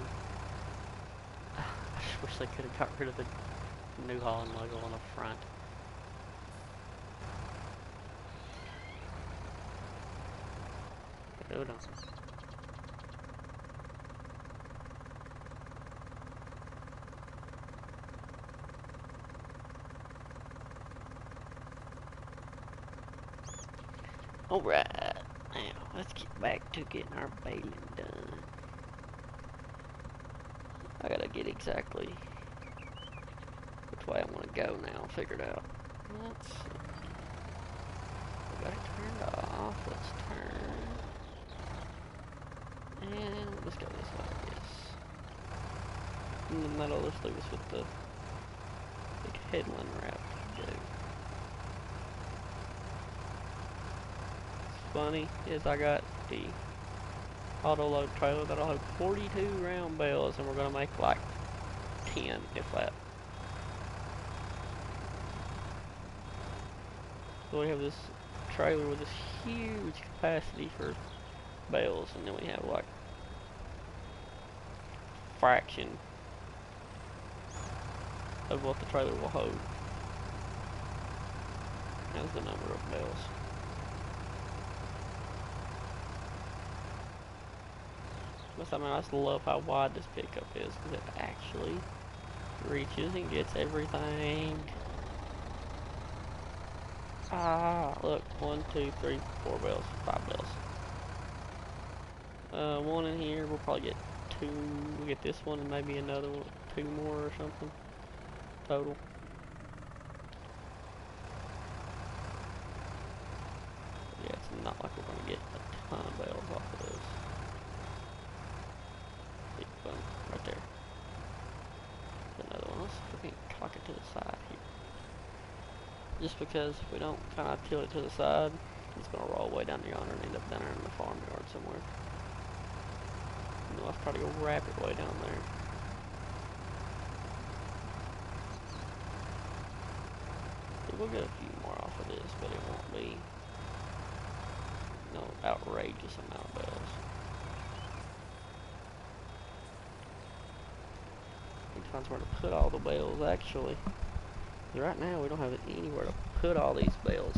I just wish they could have got rid of the New Holland logo on the front. Hold on. Alright, now let's get back to getting our baling done. I gotta get exactly which way I want to go now, figured out. Let's see. We got it turned off, let's turn. And we'll just go this way, I guess. In the middle, let's leave us with the big headland wrap to do. Funny is I got the auto load trailer that'll have 42 round bales, and we're gonna make like 10 if that. So we have this trailer with this huge capacity for bales, and then we have like fraction of what the trailer will hold as the number of bales. But I mean, I just love how wide this pickup is, because it actually reaches and gets everything. Ah, look, 1, 2, 3, 4 bales, 5 bales. One in here, we'll probably get 2, we'll get this one and maybe another one, 2 more or something, total. Yeah, it's not like we're gonna get a ton of bales off of this. Right there. Another one. Let's see if we can cock it to the side here. Just because if we don't kind of tilt it to the side, it's going to roll way down yonder and end up down there in the farmyard somewhere. And we'll have to try to go wrap it way down there. we'll get a few more off of this, but it won't be no outrageous amount of bells. Need to find somewhere to put all the bells, actually. Right now, we don't have anywhere to put all these bells.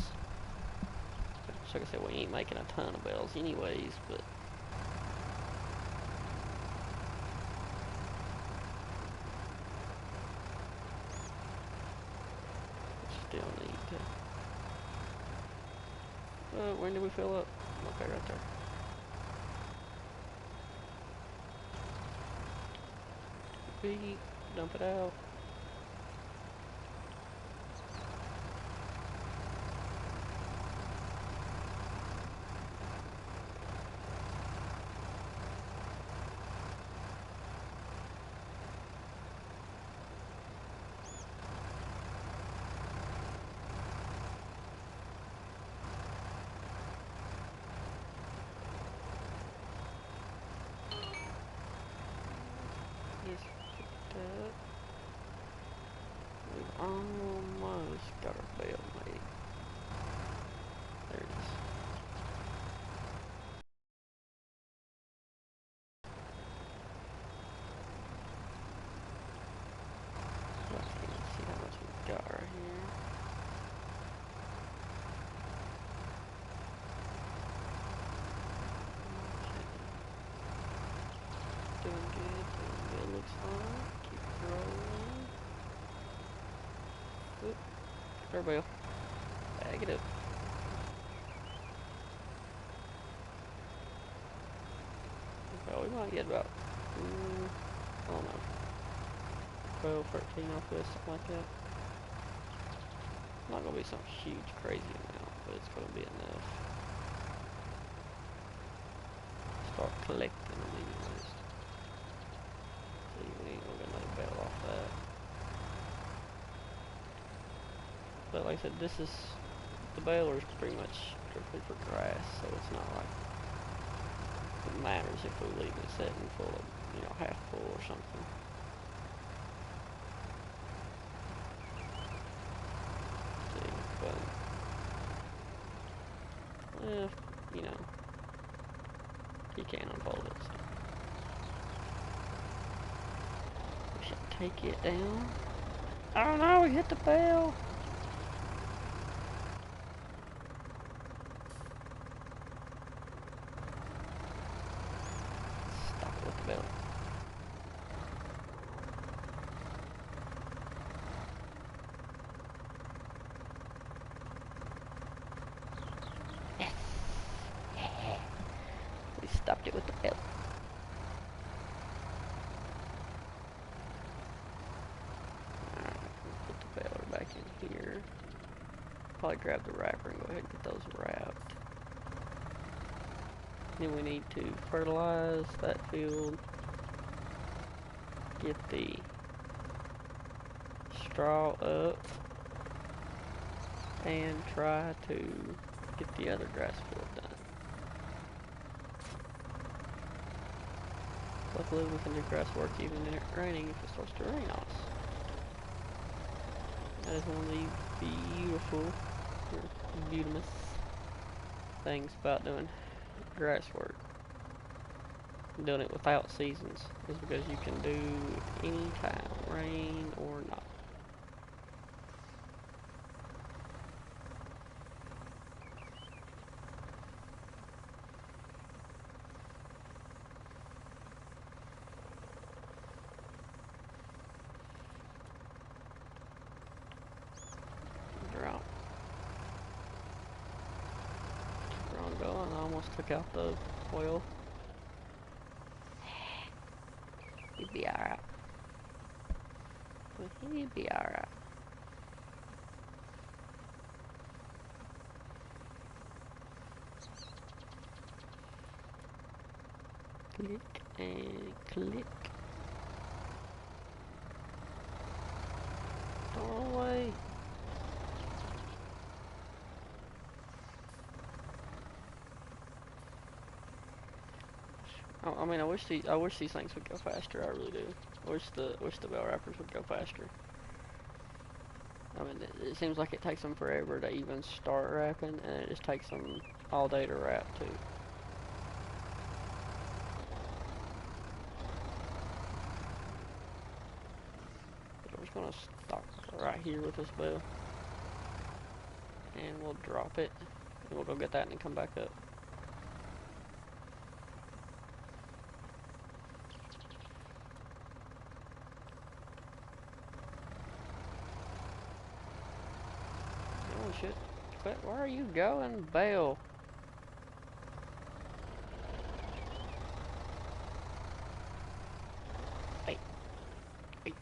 So like I said, we ain't making a ton of bells anyways, but still need to... when did we fill up? Okay, right there. Beat, dump it out. Just put that. We've almost got our bell made. There it is. Let's see how much we've got right here. Okay. Doing good, looks like. Keep it rolling. Oop, our bell. Bag it up. Well, we might get about, I don't know, 12, 13 off this, something like that. Not gonna be some huge, crazy amount, but it's gonna be enough. Start collecting them anyways. See, we ain't gonna get another bell off that. But like I said, this is, the baler is pretty much strictly for grass, so it's not like it matters if we leave it sitting full of, you know, half full or something. See, but, well, you know, you can't unfold it, so. We should take it down. Oh no, we hit the bell! Stop it with the bell. Yes! We stopped it with the bell. Alright, we'll put the baler back in here. Probably grab the wrapper and go ahead and get those wrapped. Then we need to fertilize that field. Get the straw up. And try to get the other grass field done. Luckily we can do grass work even in it raining if it starts to rain on us. That is one of the beautiful things about doing grass work. Doing it without seasons is because you can do any time, rain or not. Going. I almost took out the oil. You'd be alright. You'd be alright. Click and click. Don't run away. I mean, I wish these things would go faster. I really do. I wish the bell wrappers would go faster. I mean, it seems like it takes them forever to even start wrapping, and it just takes them all day to wrap too. But I'm just gonna stop right here with this bale, and we'll drop it, and we'll go get that and then come back up. Oh shit! Quit! Where are you going, bale? Hey, hey!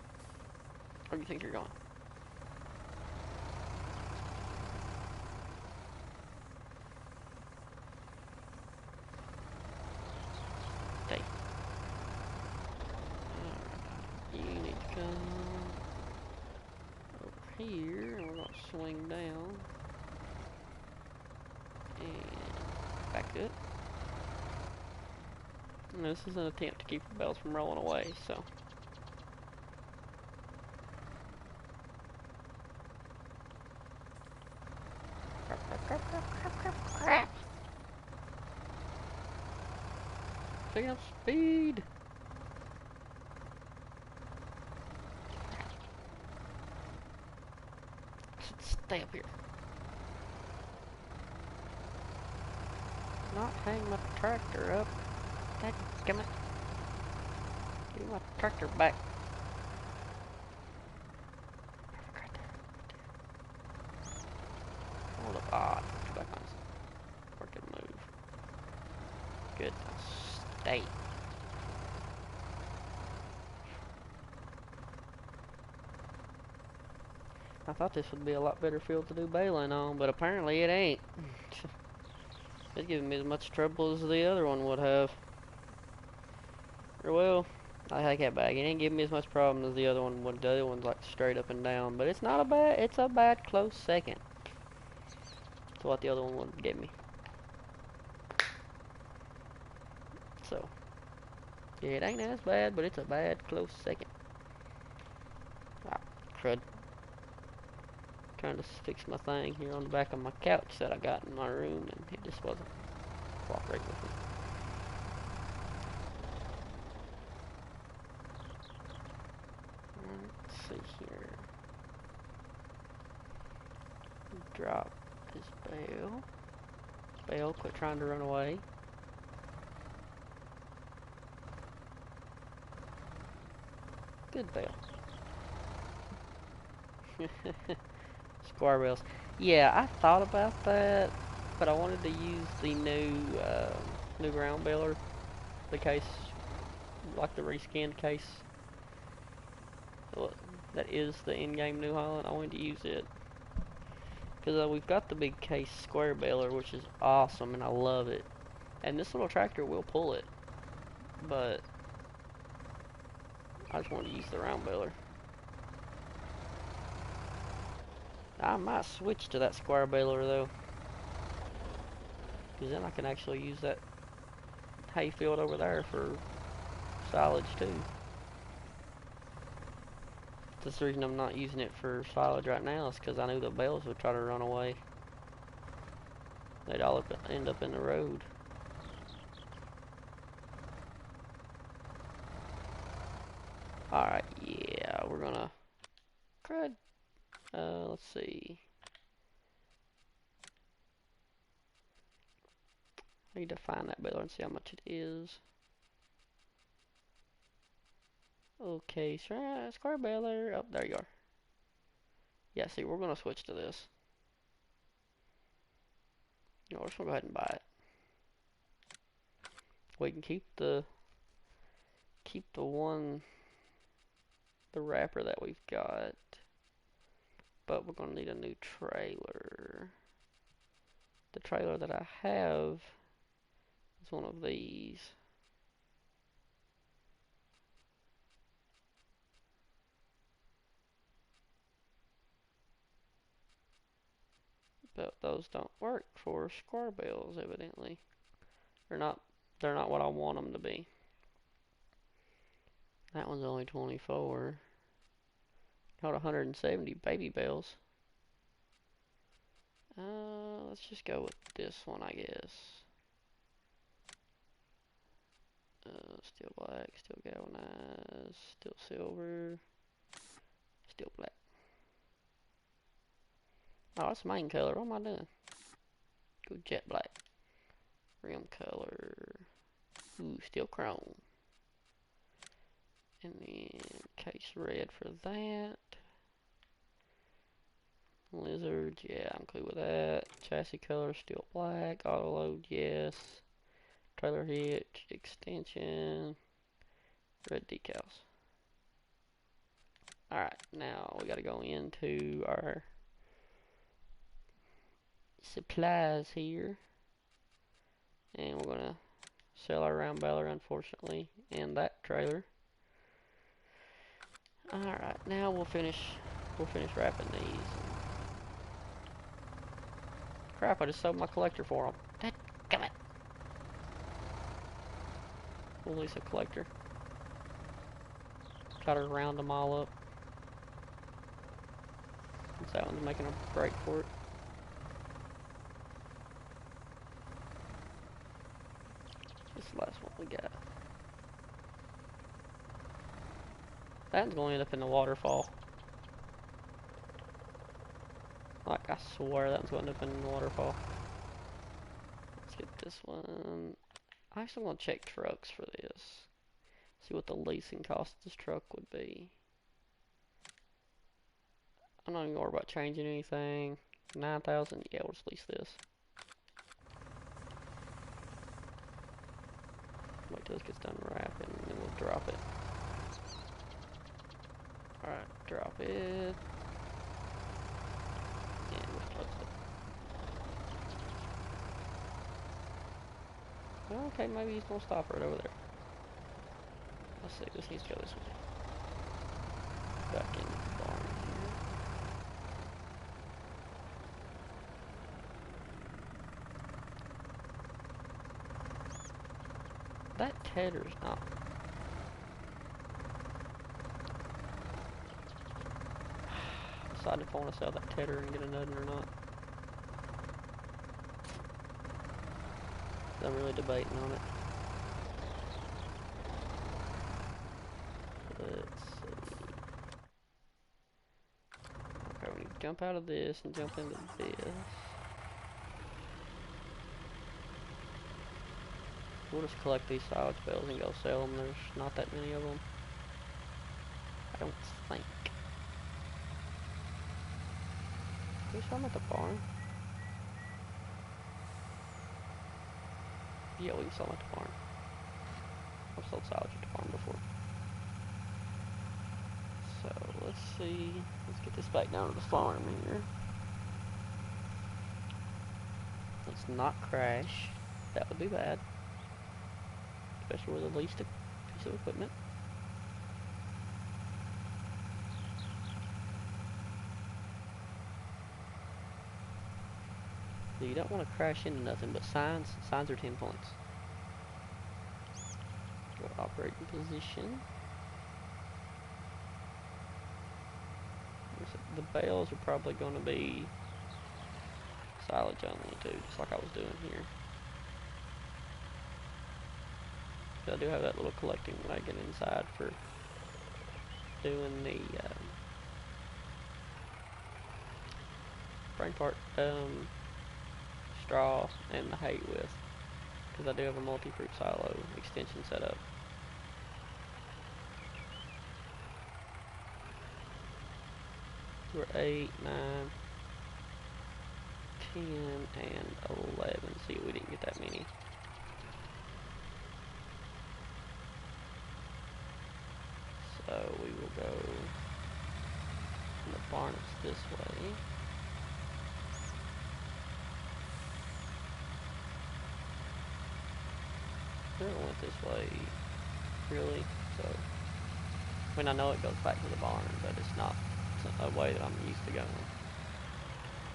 Where do you think you're going? Hey! You need to come over here, and we're gonna swing down and back up. And this is an attempt to keep the bales from rolling away, so. Crap. Picking up speed. Stay up here. Not hang my tractor up. Come on. Give my tractor back. Hold up. Ah, get back on. Or can move. Good. Stay. I thought this would be a lot better field to do baling on, but apparently it ain't. It's giving me as much trouble as the other one would have. Or well, I take that back. It ain't giving me as much problem as the other one would. The other one's like straight up and down, but it's not a bad. It's a bad close second to what the other one would give me. So yeah, it ain't as bad, but it's a bad close second. Ah, crud. Trying to fix my thing here on the back of my couch that I got in my room, and it just wasn't cooperating with me. Let's see here. Drop this bale. Bale, quit trying to run away. Good bale. Square bales. Yeah, I thought about that, but I wanted to use the new ground baler, the case, like the reskinned case. That is the in-game New Holland. I wanted to use it because we've got the big case square baler, which is awesome, and I love it. And this little tractor will pull it, but I just wanted to use the round baler. I might switch to that square baler though, because then I can actually use that hay field over there for silage too. That's the reason I'm not using it for silage right now, is because I knew the bales would try to run away. They'd all end up in the road. Alright, yeah, we're gonna... Crud. Let's see. I need to find that baler and see how much it is. Okay, square baler. Oh, there you are. Yeah, see, we're gonna switch to this. No, we're just gonna go ahead and buy it. We can keep the wrapper that we've got, but we're gonna need a new trailer. The trailer that I have is one of these. But those don't work for square bales, evidently. They're not what I want them to be. That one's only 24. Got 170 baby bales. Let's just go with this one, I guess. Steel black, steel galvanized, steel silver, steel black. Oh, that's main color. What am I doing? Go jet black. Rim color. Ooh, steel chrome. And then case red for that. Lizards, yeah, I'm cool with that. Chassis color, steel black. Auto load, yes. Trailer hitch, extension. Red decals. Alright, now we gotta go into our supplies here. And we're gonna sell our round baler, unfortunately, and that trailer. Alright, now we'll finish wrapping these. Crap, I just sold my collector for them. Come on. We'll lease a collector. Try to round them all up. Since that one's making a break for it. This is the last one we got. That one's going to end up in the waterfall. Like, I swear that one's going to end up in the waterfall. Let's get this one. I actually want to check trucks for this. See what the leasing cost of this truck would be. I'm not even worried about changing anything. 9,000, yeah, we'll just lease this. Wait till this gets done wrapping, and then we'll drop it. Alright, drop it. And we'll close it. Okay, maybe he's gonna stop right over there. Let's see, this needs to go this way. Back in the barn here. That tether's not. Decide if I want to sell that tether and get another or not. I'm really debating on it. Let's see. Okay, we need to jump out of this and jump into this. We'll just collect these silage bells and go sell them. There's not that many of them. I don't think. Can we sell them at the barn? Yeah, we can sell them at the barn. I've sold silage at the barn before. So, let's see. Let's get this back down to the farm here. Let's not crash. That would be bad. Especially with the least piece of equipment. You don't want to crash into nothing but signs. Signs are 10 points. Go to operating position. The bales are probably going to be silage only too, just like I was doing here. I do have that little collecting wagon inside for doing the Ravenport straw and the hay with, because I do have a multi-fruit silo extension set up. We're 8, 9, 10, and 11. See, we didn't get that many. So we will go in the barn this way. I never went this way, really, so, I mean, I know it goes back to the barn, but it's not a way that I'm used to going.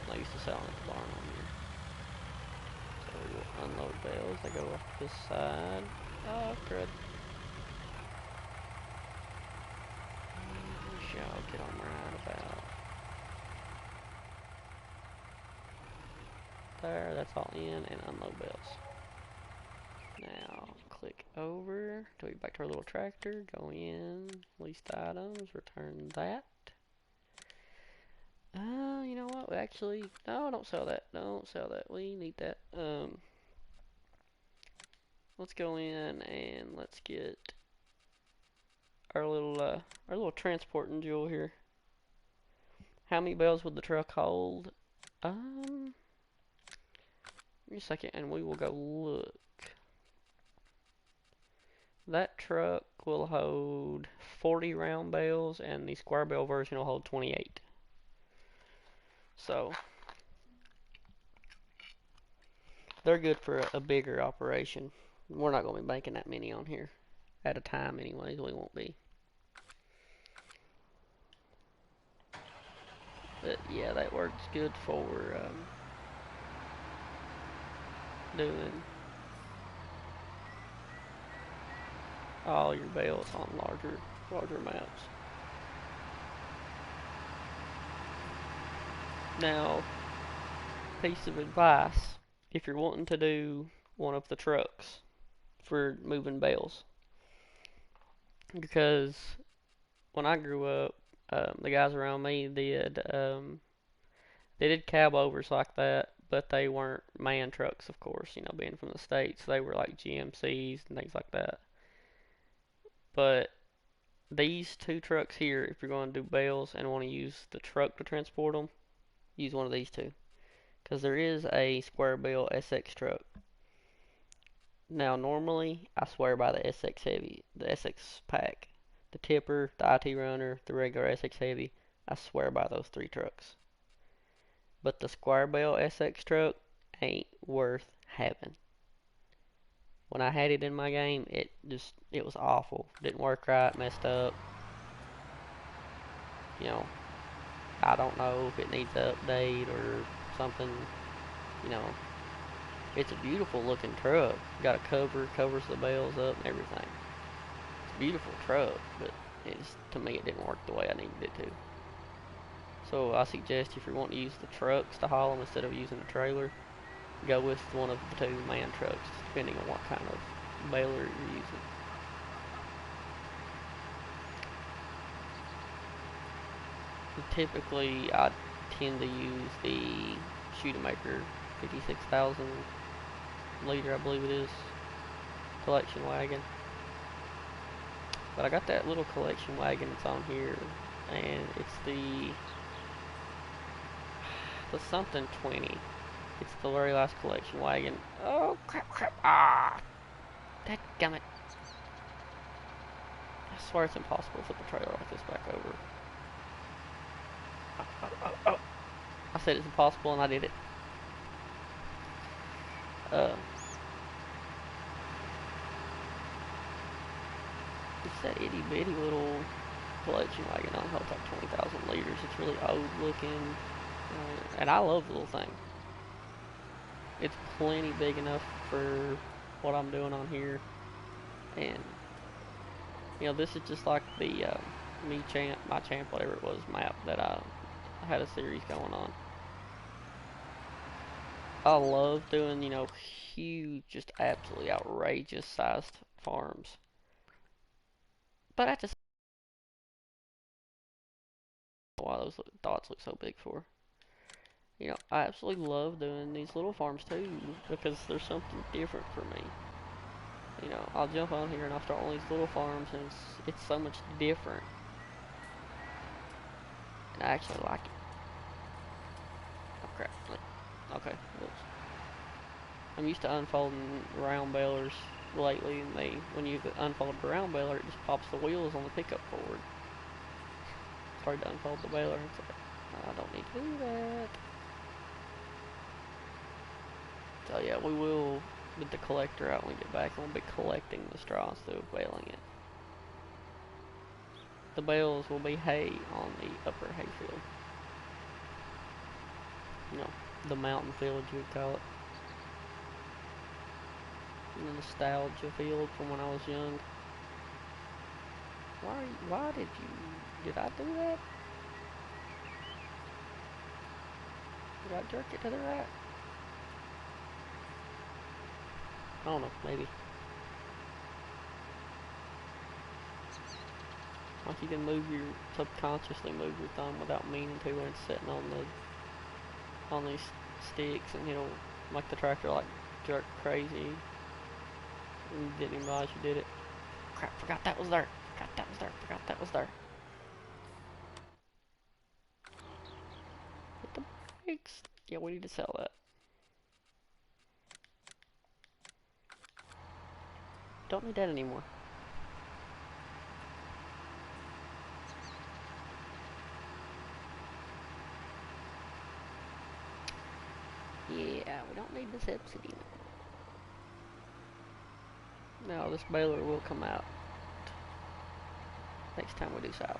I'm not used to selling at the barn on here. So we'll unload bales, they go off this side. Oh, crud. We shall get on right about. there. That's all in, and unload bales. Now, click over to be back to our little tractor. Go in, list items, return that. You know what? We actually, no, don't sell that. Don't sell that. We need that. Let's go in and let's get our little transporting jewel here. How many bales would the truck hold? Give me a second, and we will go look. That truck will hold 40 round bales, and the square bale version will hold 28. So they're good for a bigger operation. We're not going to be making that many on here at a time, anyways. We won't be. But yeah, that works good for doing all your bales on larger maps. Now, piece of advice, if you're wanting to do one of the trucks for moving bales, because when I grew up, the guys around me they did cab overs like that, but they weren't man trucks, of course, you know, being from the States. They were like GMCs and things like that. But these two trucks here, if you're going to do bales and want to use the truck to transport them, use one of these two. Because there is a square bale SX truck. Now, normally, I swear by the SX Heavy, the SX Pack, the Tipper, the IT Runner, the regular SX Heavy. I swear by those three trucks. But the square bale SX truck ain't worth having. When I had it in my game, it was awful. Didn't work right, messed up. You know, I don't know if it needs an update or something. You know, it's a beautiful looking truck. Got a cover, covers the bales up and everything. It's a beautiful truck, but to me it didn't work the way I needed it to. So I suggest if you're wanting to use the trucks to haul them instead of using a trailer, go with one of the two man trucks, depending on what kind of baler you're using. Typically, I tend to use the Shootamaker 56,000 liter, I believe it is, collection wagon. But I got that little collection wagon that's on here, and it's the something 20. It's the very last collection wagon. Oh, crap. Dadgummit. I swear it's impossible to flip a trailer like this back over. Oh. I said it's impossible and I did it. It's that itty bitty little collection wagon. I don't know, it's like 20,000 liters. It's really old looking. And I love the little thing. It's plenty big enough for what I'm doing on here. And, you know, this is just like the my champ, whatever it was, map that I had a series going on. I love doing, you know, huge, just absolutely outrageous sized farms. But I just don't know why those dots look so big for. You know, I absolutely love doing these little farms too, because there's something different for me. You know, I'll jump on here and I'll start all these little farms, and it's so much different. And I actually like it. Oh crap. Okay, whoops. I'm used to unfolding round balers lately, and when you unfold the round baler, it just pops the wheels on the pickup forward. It's hard to unfold the baler, and it's like, I don't need to do that. So yeah, we will get the collector out when we get back, and we'll be collecting the straw instead of baling it. The bales will be hay on the upper hayfield. You know, the mountain field you would call it. The nostalgia field from when I was young. Did I do that? Did I jerk it to the right? I don't know, maybe. Like you can subconsciously move your thumb without meaning to when it's sitting on these sticks, and it'll make the tractor like jerk crazy. And you didn't even realize you did it. Crap, forgot that was there. Forgot that was there. Forgot that was there. Hit the brakes. Yeah, we need to sell that. Don't need that anymore. Yeah, we don't need the subsidy no more. Now this baler will come out next time we do salvage.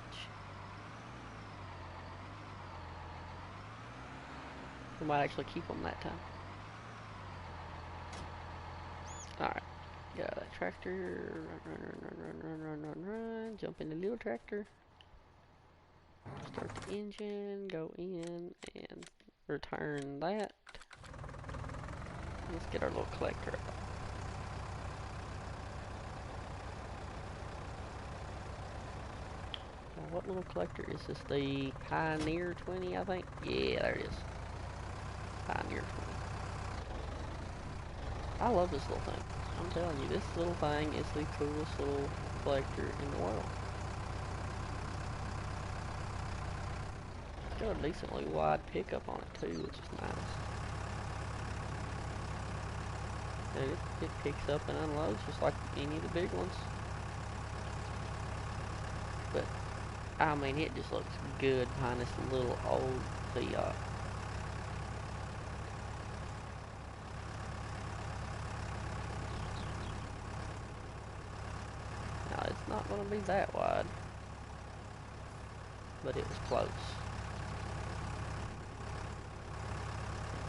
We might actually keep them that time. Alright, get out of that tractor. Run. Jump in the little tractor. Start the engine, go in, and return that. Let's get our little collector out. Now, what little collector is this? The Pioneer 20, I think? Yeah, there it is. Pioneer 20. I love this little thing. I'm telling you, this little thing is the coolest little collector in the world. It's got a decently wide pickup on it too, which is nice. And it picks up and unloads just like any of the big ones. But, I mean, it just looks good behind this little old Fiat. Now, it's not going to be that wide, but it was close.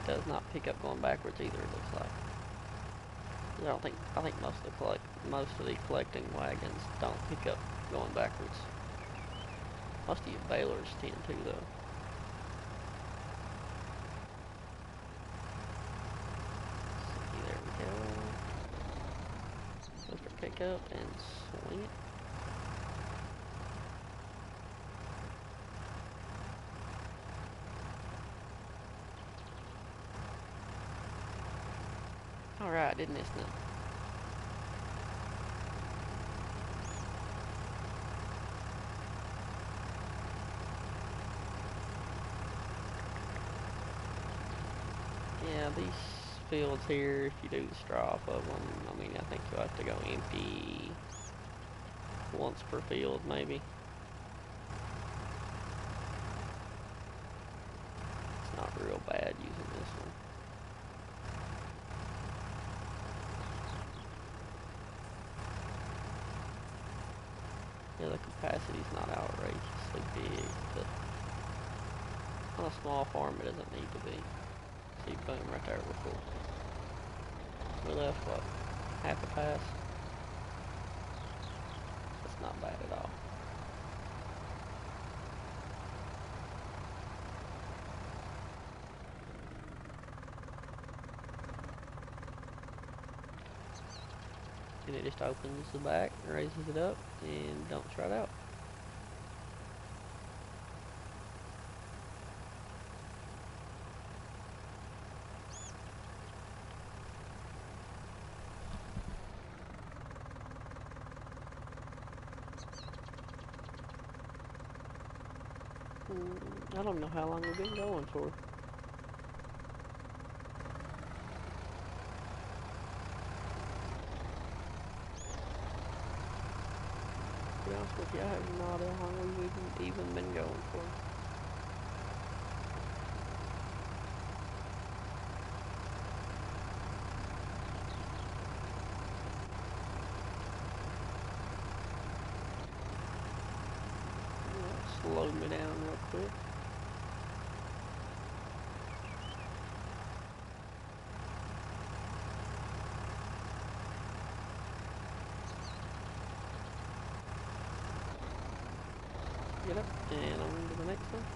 It does not pick up going backwards either, it looks like. I think most of the collecting wagons don't pick up going backwards. Most of your balers tend to, though. See, there we go. Lift our pickup and swing it. Alright, didn't miss nothing. Yeah, these fields here, if you do the straw off of them, I mean, I think you'll have to go empty once per field, maybe. It's not real bad using this one. Yeah, the capacity's not outrageously big, but on a small farm it doesn't need to be. See, boom, right there, we're full. We left, what, half a pass? That's not bad at all. And it just opens the back, raises it up, and dumps right out. I don't know how long we've been going for. To be honest with you, I have no idea how long we've even been going for. Slow me down real quick. Get up, and on to the next one.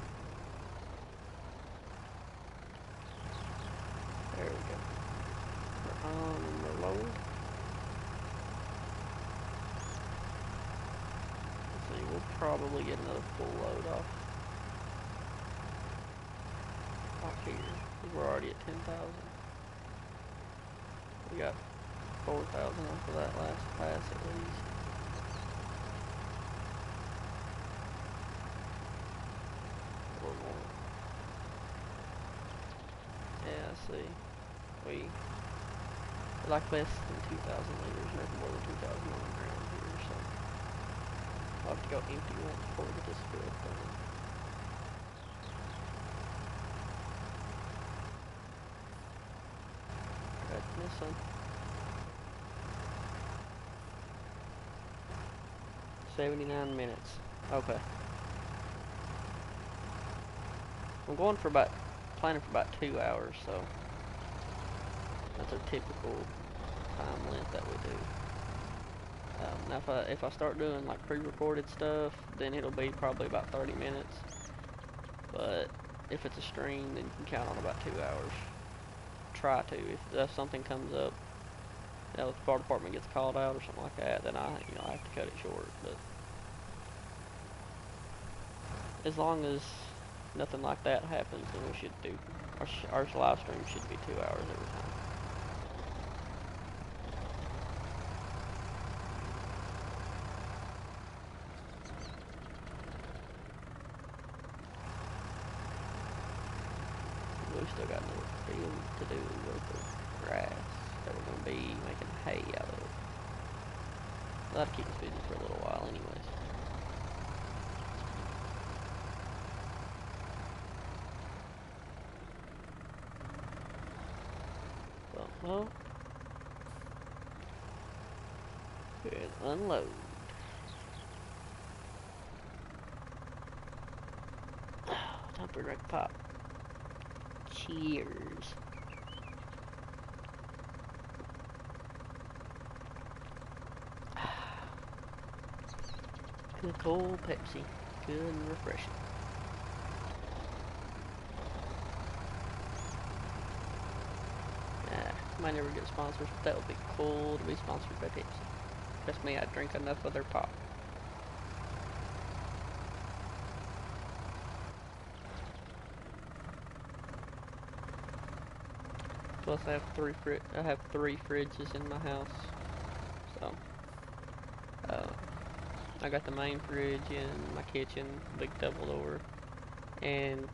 There we go. Load. Let's see, we'll probably get another full load off here. We're already at 10,000. We got 4,000 off of that last pass at least. Or more. Yeah, I see. We like less than 2,000 liters, nothing more than 2,000 on the ground here, so I'll have to go empty once before we get this filled done. Goodness, son. 79 minutes. Okay. I'm going for planning for about 2 hours, so that's a typical time length that we do. Now if I start doing like pre-recorded stuff, then it'll be probably about 30 minutes. But if it's a stream, then you can count on about 2 hours. Try to. If something comes up, you know, if the fire department gets called out or something like that, then I have to cut it short. But as long as nothing like that happens, then we should do our live stream should be 2 hours every time. We still got another field to do with the grass that we're going to be making hay out of. That'll keep us busy for a little while anyways. Well, and unload. Time for a drink pop. Cheers. Good cold Pepsi. Good and refreshing. Might never get sponsors, but that would be cool to be sponsored by Pepsi. Trust me, I drink enough of their pop. Plus, I have three fridges in my house, so I got the main fridge in my kitchen, big double door, and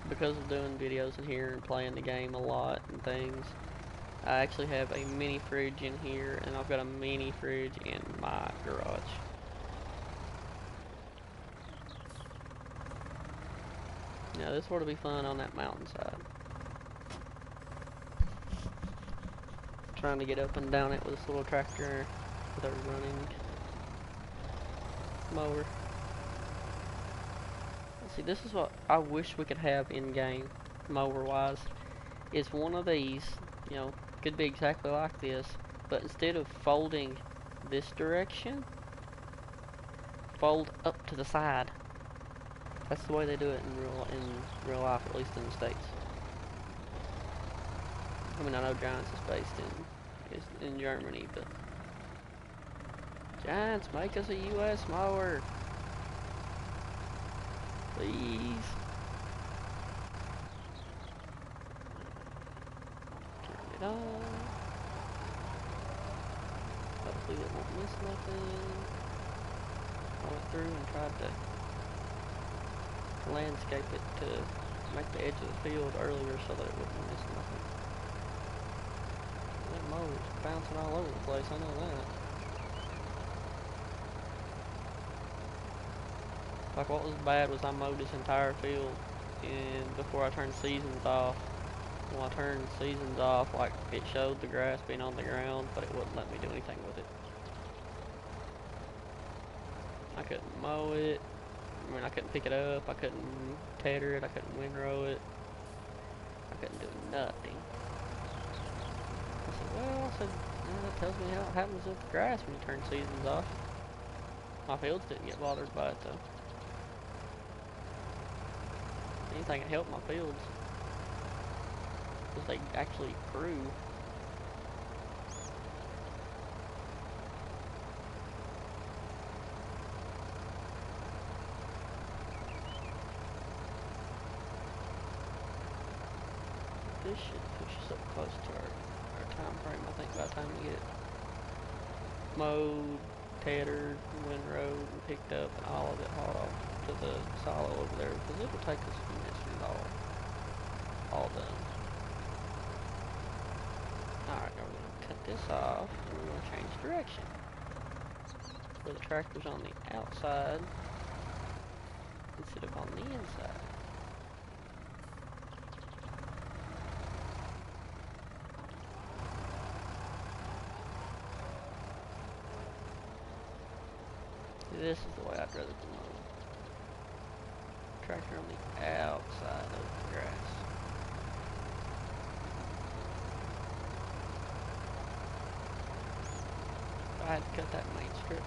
because of doing videos in here and playing the game a lot and things, I actually have a mini fridge in here, and I've got a mini fridge in my garage. Now this ought to be fun on that mountainside. Trying to get up and down it with this little tractor with a running mower. See, this is what I wish we could have in game, mower wise, is one of these, you know, could be exactly like this, but instead of folding this direction, fold up to the side. That's the way they do it in real life, at least in the States. I mean, I know Giants is based in Germany, but Giants, make us a U.S. mower. Please. Turn it on. Hopefully it won't miss nothing. I went through and tried to landscape it to make the edge of the field earlier so that it wouldn't miss nothing. That mower's bouncing all over the place, I know that. Like, what was bad was I mowed this entire field, and before I turned seasons off, when I turned seasons off, like, it showed the grass being on the ground, but it wouldn't let me do anything with it. I couldn't mow it, I mean, I couldn't pick it up, I couldn't tether it, I couldn't windrow it, I couldn't do nothing. I said, that tells me how it happens with the grass when you turn seasons off. My fields didn't get bothered by it, though. Anything that helped my fields. because they actually grew. This should push us up close to our time frame, I think, by the time we get it mowed, tethered, windrowed, and picked up, and all of it hauled off to the silo over there, because it will take us a few minutes to get it all done. Alright, now we're going to cut this off, and we're going to change direction. Where the tractor's on the outside, instead of on the inside. This is the way I'd rather be mowed. Tractor on the outside of the grass. I had to cut that main strip.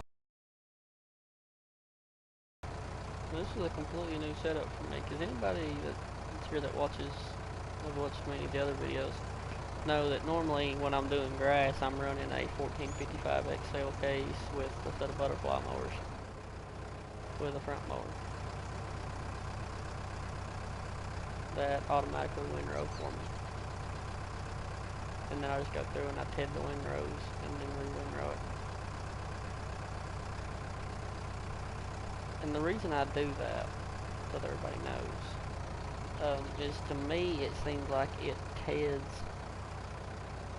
This is a completely new setup for me, because anybody that's here that watches, I've watched many of the other videos, know that normally when I'm doing grass, I'm running a 1455 XL case with a set of butterfly mowers with a front mower that automatically windrow for me. And then I just go through and I ted the windrows and then re-windrow it. And the reason I do that, so that everybody knows, is to me it seems like it teds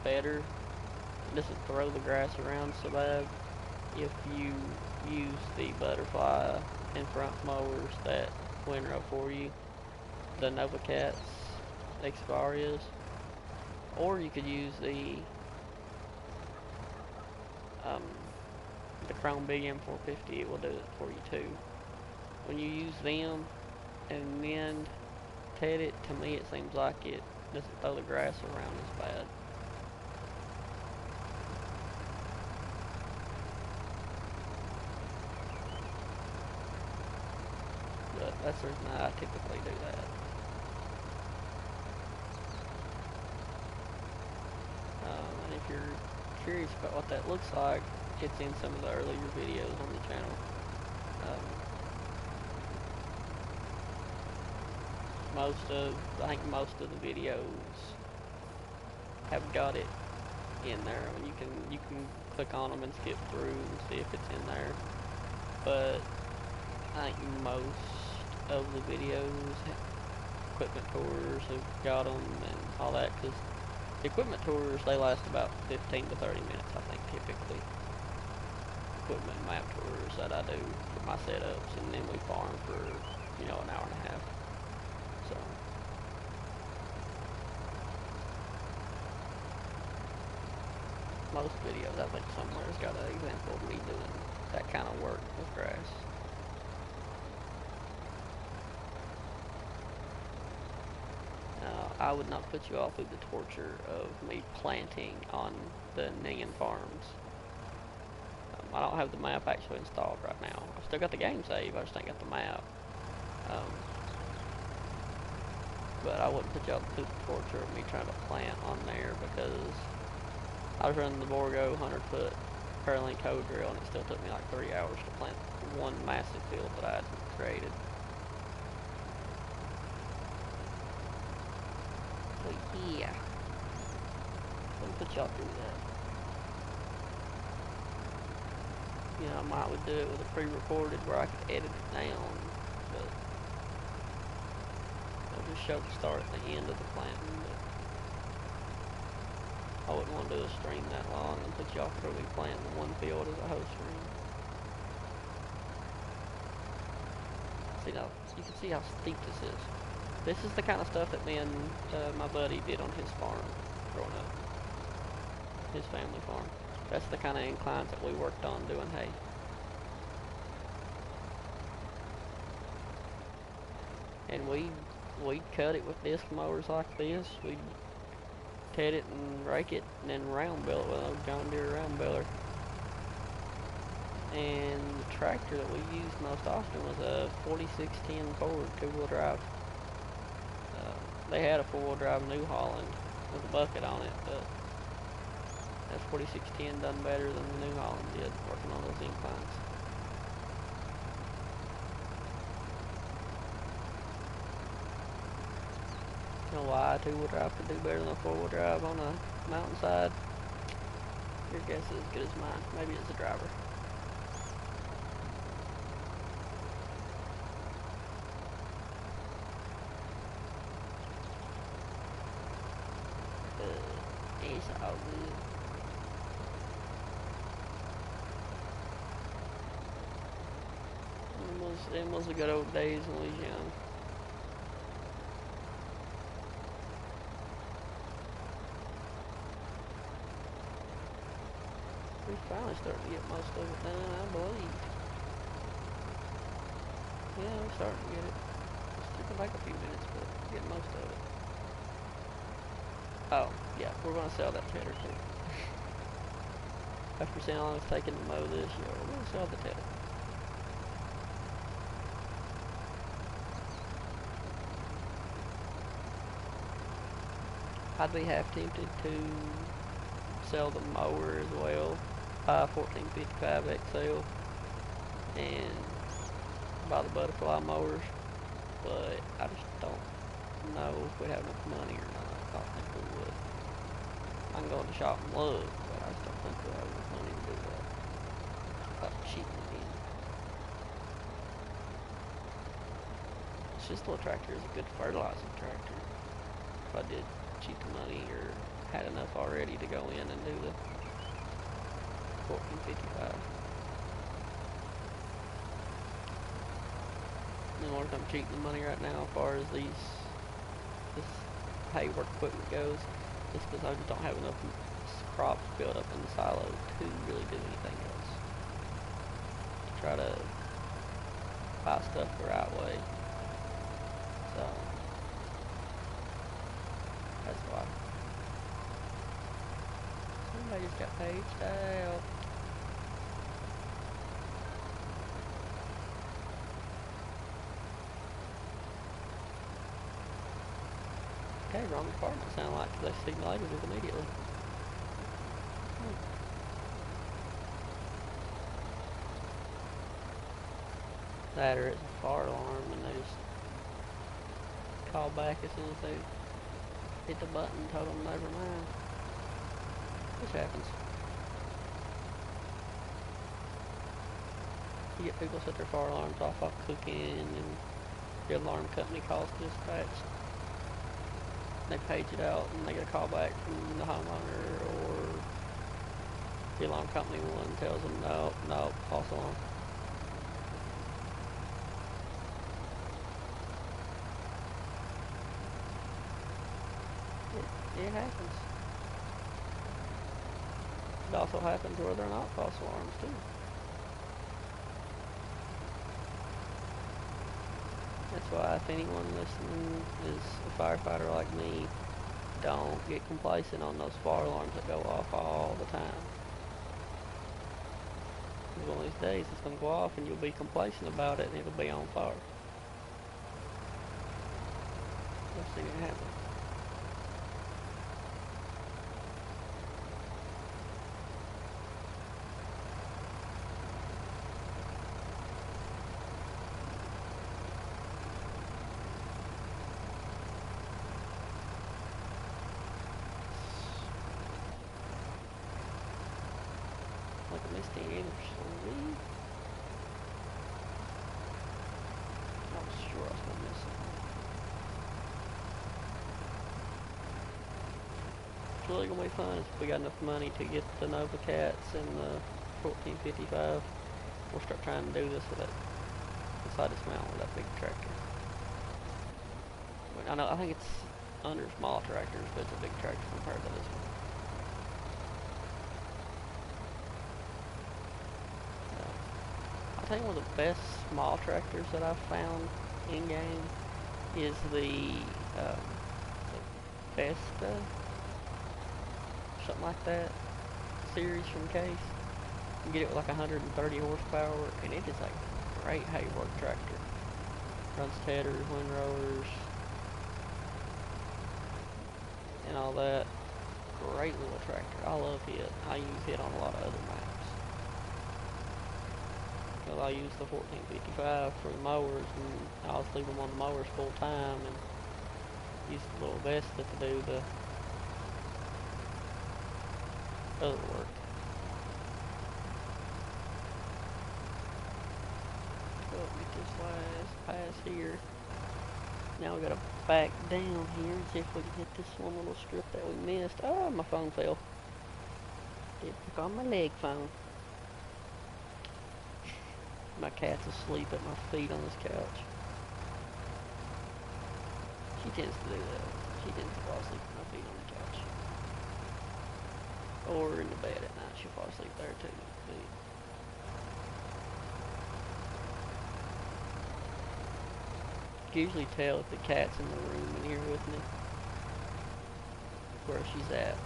better. It doesn't throw the grass around so bad if you use the butterfly and front mowers that windrow for you, the Novacats, Exparias, or you could use the Chrome Big M450. It will do it for you too. When you use them and then ted it, to me it seems like it doesn't throw the grass around as bad. But that's the reason I typically do that. And if you're curious about what that looks like, it's in some of the earlier videos on the channel. I think most of the videos have got it in there. I mean, you can click on them and skip through and see if it's in there. But I think most of the videos, equipment tours have got them and all that, because the equipment tours, they last about 15 to 30 minutes, I think, typically. Equipment map tours that I do for my setups, and then we farm for, you know, an hour and a half. So most videos, I think somewhere's got an example of me doing that kind of work with grass. Now, I would not put you all through the torture of me planting on the Ningen farms. I don't have the map actually installed right now. I've still got the game save, I just ain't got the map. But I wouldn't put y'all through the torture of me trying to plant on there, because I was running the Borgo 100-foot Paralink hoe drill, and it still took me like 3 hours to plant one massive field that I had created. So yeah, wouldn't put y'all through that. You know, I might would do it with a pre-recorded where I could edit it down, but it'll just show the start and the end of the planting. But I wouldn't want to do a stream that long and put y'all through me planting one field as a whole stream. See, now you can see how steep this is. This is the kind of stuff that me and my buddy did on his farm growing up. His family farm. That's the kind of inclines that we worked on doing hay. And we'd cut it with disc mowers like this. We'd ted it and rake it and then round bill it with a John Deere round biller. And the tractor that we used most often was a 4610 Ford 2-wheel drive. They had a 4-wheel drive New Holland, with a bucket on it, but that 4610 done better than the New Holland did working on those inclines. You know why a two-wheel drive could do better than a four-wheel drive on a mountainside? Your guess is as good as mine. Maybe it's the driver. It's all good. It was the good old days when we was young. We finally starting to get most of it done, I believe. Yeah, we're starting to get it. It's taking like a few minutes, but we're getting most of it. Oh, yeah, we're going to sell that tedder too. After seeing how long it's taking to mow this, yeah, we're going to sell the tedder. I'd be half tempted to sell the mower as well, buy a 1455 XL, and buy the butterfly mowers, but I just don't know if we have enough money or not. I don't think we would. I can go in the shop and look, but I just don't think we'll have enough money to do that. About cheating again. It's just a little tractor is a good fertilizer tractor. If I did cheat the money or had enough already to go in and do the 1455. And what if I'm cheating the money right now as far as this hay work equipment goes, just because I just don't have enough crops built up in the silo to really do anything else. To try to buy stuff the right way. So that's why. Somebody just got paged out. Okay, wrong department. Sound like they signaled it immediately. That or it's a fire alarm and they just call back as soon as they hit the button and told them never mind. Which happens. You get people set their fire alarms off while cooking and the alarm company calls dispatch. They page it out and they get a call back from the homeowner, or the alarm company one tells them no, false alarm. It happens. It also happens where they're not false alarms too. That's why if anyone listening is a firefighter like me, don't get complacent on those fire alarms that go off all the time. Because one of these days it's going to go off and you'll be complacent about it and it'll be on fire. I've seen it happen. Like a misty Anderson. I was sure I was going to miss something. It's really going to be fun if we got enough money to get the Nova Cats and the 1455. We'll start trying to do this with it. Inside this mountain with that big tractor. I think it's under small tractors, but it's a big tractor compared to this one. I'll tell you one of the best small tractors that I've found in game is the Vesta, something like that, series from Case. You get it with like 130 horsepower, and it is a great hay work tractor. Runs tedders, windrowers, and all that. Great little tractor. I love it. I use it on a lot of other maps. Because I use the 1455 for the mowers, and I also leave them on the mowers full time, and use the little Vesta to do the other work. Well, get this last pass here. Now we gotta back down here and see if we can hit this one little strip that we missed. Oh, my phone fell. It took on my leg phone. My cat's asleep at my feet on this couch. She tends to do that. She tends to fall asleep at my feet on the couch. Or in the bed at night, she'll fall asleep there too. I can usually tell if the cat's in the room in here with me, where she's at.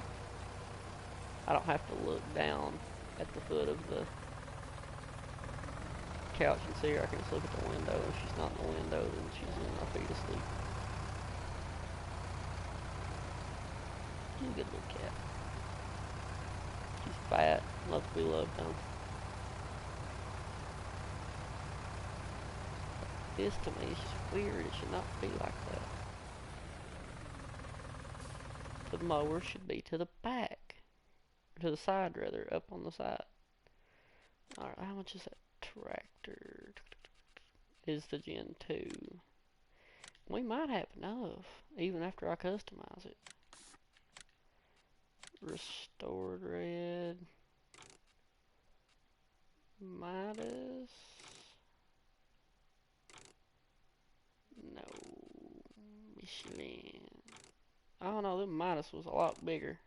I don't have to look down at the foot of the couch and see her. I can just look at the window. If she's not in the window, then she's in my feet asleep. She's a good little cat. She's fat, loves to be loved on. This to me is just weird. It should not be like that. The mower should be to the back. Or to the side rather, up on the side. Alright, how much is that tractor? Is the Gen 2. We might have enough, even after I customize it. Restored red. Midas. No. Michelin. I don't know, the Midas was a lot bigger.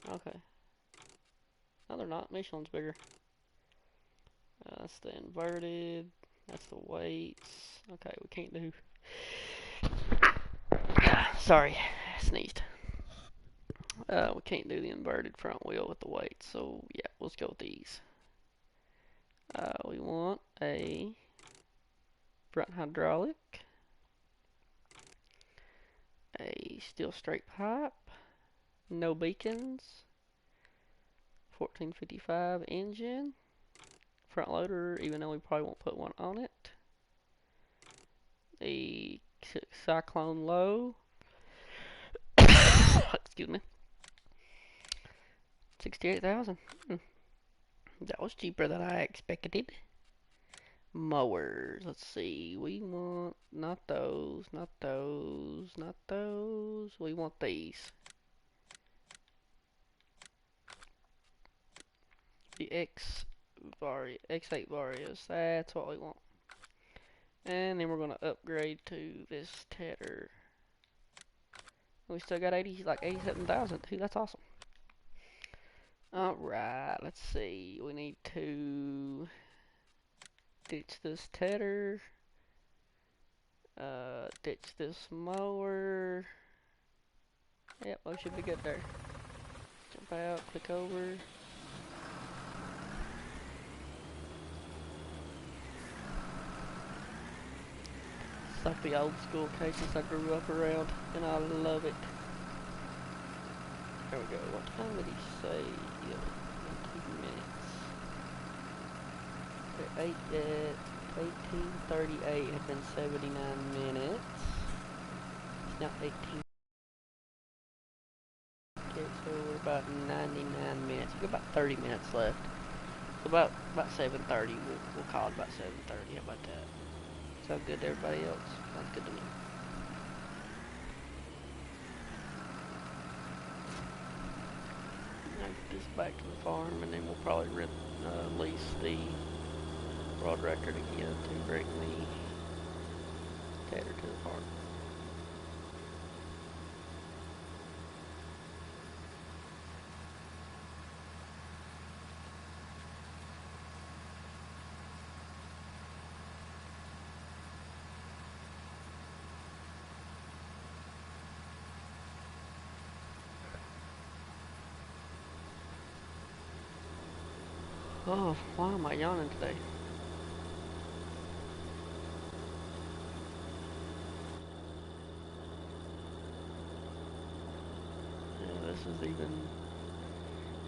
Okay. No, they're not. Michelin's bigger. That's the inverted. That's the weights. Okay, we can't do... Sorry, I sneezed. We can't do the inverted front wheel with the weights, so yeah, let's go with these. We want a front hydraulic, a steel straight pipe, no beacons, 1455 engine, front loader, even though we probably won't put one on it, a Cyclone low, excuse me, 68,000. That was cheaper than I expected. Mowers, let's see, we want, not those, not those, not those, we want these. The X8 Varius, that's what we want. And then we're going to upgrade to this Tedder. We still got 87,000 too, that's awesome. Alright, let's see, we need to ditch this Tedder, ditch this mower. Yep, we should be good there. Jump out, click over. It's like the old school cases I grew up around, and I love it. There we go. What time did he say? 2 minutes. Okay, 18:38 had been 79 minutes. It's now 18. Okay, so we're about 99 minutes. We've got about 30 minutes left. So about 7:30. We'll call it about 7:30. How about that? Sound good to everybody else? Sounds good to me. I'll get this back to the farm, and then we'll probably lease the rod record again to bring the Tedder to the farm. Oh, why am I yawning today? This is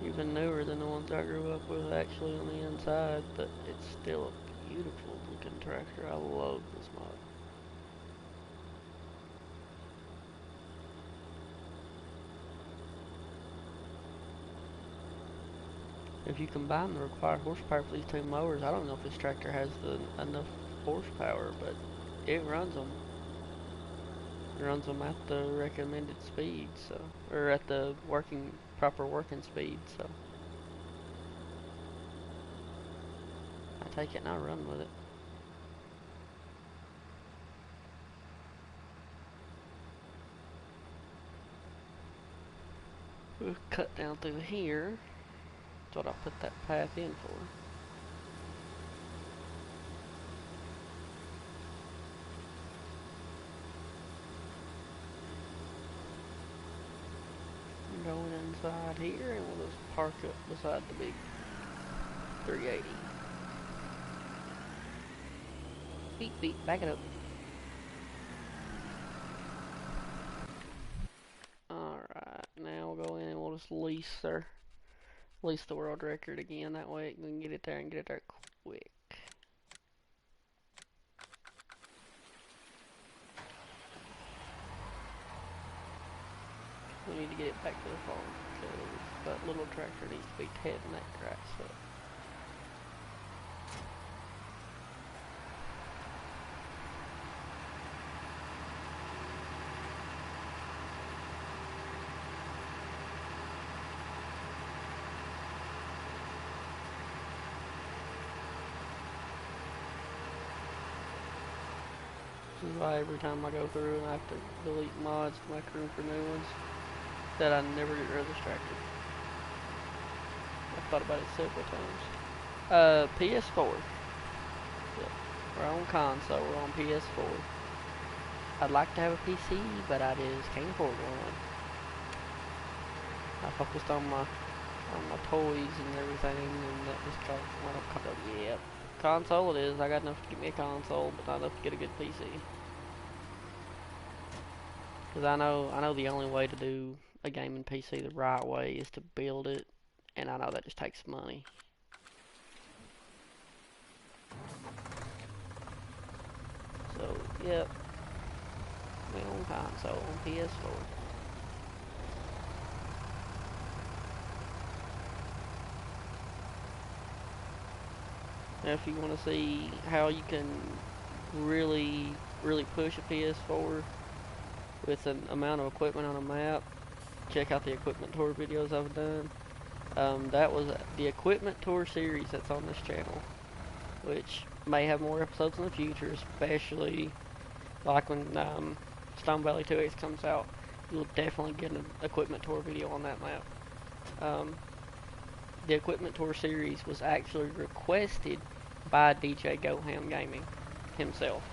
even newer than the ones I grew up with actually on the inside, but it's still a beautiful looking tractor. I love this model. If you combine the required horsepower for these two mowers, I don't know if this tractor has enough horsepower, but it runs them. It runs them at the recommended speed, so, or at the proper working speed, so. I take it and I run with it. We'll cut down through here. That's what I put that path in for. Going inside here and we'll just park up beside the big 380. Beep beep, back it up. Alright, now we'll go in and we'll just lease the world record again. That way we can get it there and get it there quick. We need to get it back to the farm because that little tractor needs to be tearing that grass up. This is why every time I go through and I have to delete mods to make room for new ones, that I never get rid of this tractor. I've thought about it several times. PS4. Yep. We're on console, we're on PS4. I'd like to have a PC, but I just can't afford one. I focused on my toys and everything, and that just got went up kind of, yeah. Console it is. I got enough to get me a console, but not enough to get a good PC. Because I know the only way to do a gaming PC the right way is to build it, and I know that just takes money. So, yep. We on console on PS4. Now, if you want to see how you can really push a PS4 with an amount of equipment on a map, check out the equipment tour videos I've done. That was the equipment tour series that's on this channel, which may have more episodes in the future, especially like when Stone Valley 2X comes out. You'll definitely get an equipment tour video on that map. The equipment tour series was actually requested by DJ Goham Gaming himself.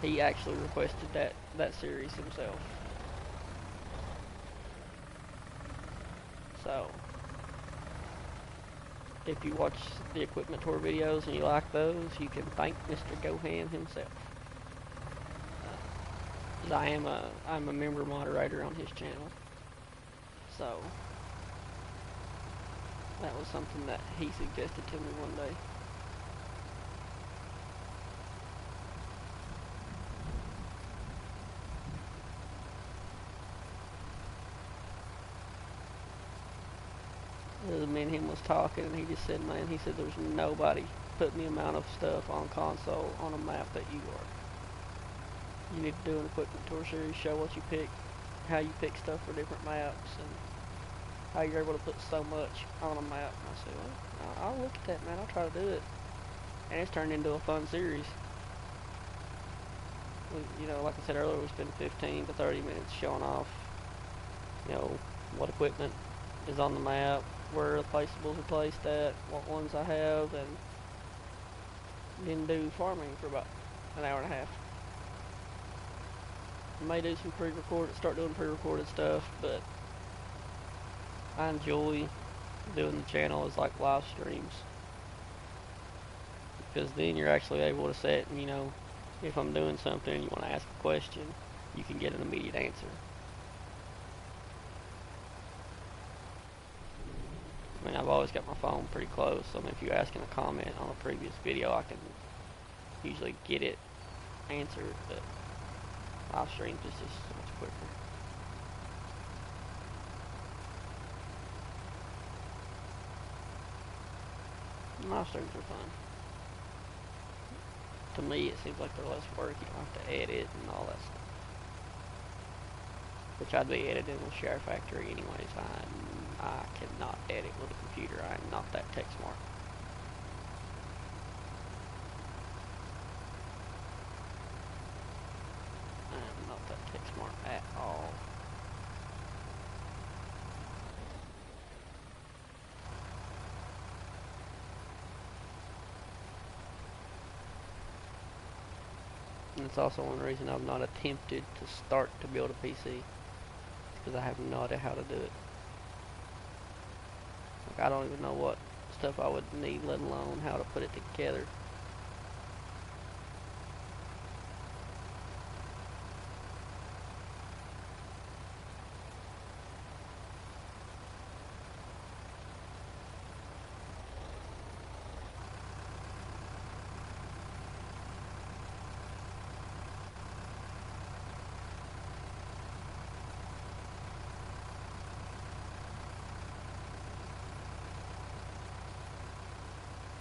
He actually requested that series himself. So, if you watch the equipment tour videos and you like those, you can thank Mr. Goham himself. I'm a member moderator on his channel. So, that was something that he suggested to me one day. Me and him was talking, and he just said, man, he said, there's nobody putting the amount of stuff on console on a map that you are. You need to do an equipment tour series, show what you pick, how you pick stuff for different maps, and how you're able to put so much on a map. And I said, well, I'll look at that, man. I'll try to do it. And it's turned into a fun series. You know, like I said earlier, we spend 15 to 30 minutes showing off, you know, what equipment is on the map, where the placeables are placed at, what ones I have, and then do farming for about an hour and a half. I may do some start doing pre-recorded stuff, but I enjoy doing the channel as like live streams, because then you're actually able to set, you know, if I'm doing something and you want to ask a question, you can get an immediate answer. mean, I've always got my phone pretty close, so I mean, if you're asking a comment on a previous video, I can usually get it answered, but live streams is just so much quicker. Live streams are fun. To me, it seems like they're less work. You don't have to edit and all that stuff. Which I'd be editing with Share Factory anyways. I cannot edit with a computer. I am not that tech smart. I am not that tech smart at all. And it's also one reason I've not attempted to start to build a PC. Because I have no idea how to do it. Like, I don't even know what stuff I would need, let alone how to put it together.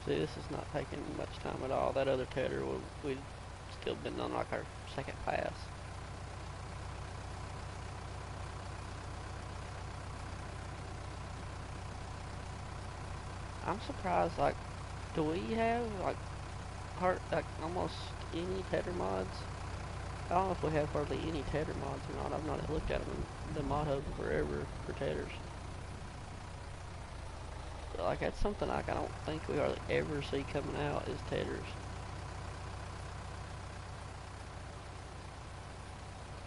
See, this is not taking much time at all. That other tether, we'd still been on like our second pass. I'm surprised, like, do we have, like, almost any tether mods? I don't know if we have hardly any tether mods or not. I've not looked at them in the mod hub forever for tethers. But, like, that's something like I don't think we hardly ever see coming out is tethers.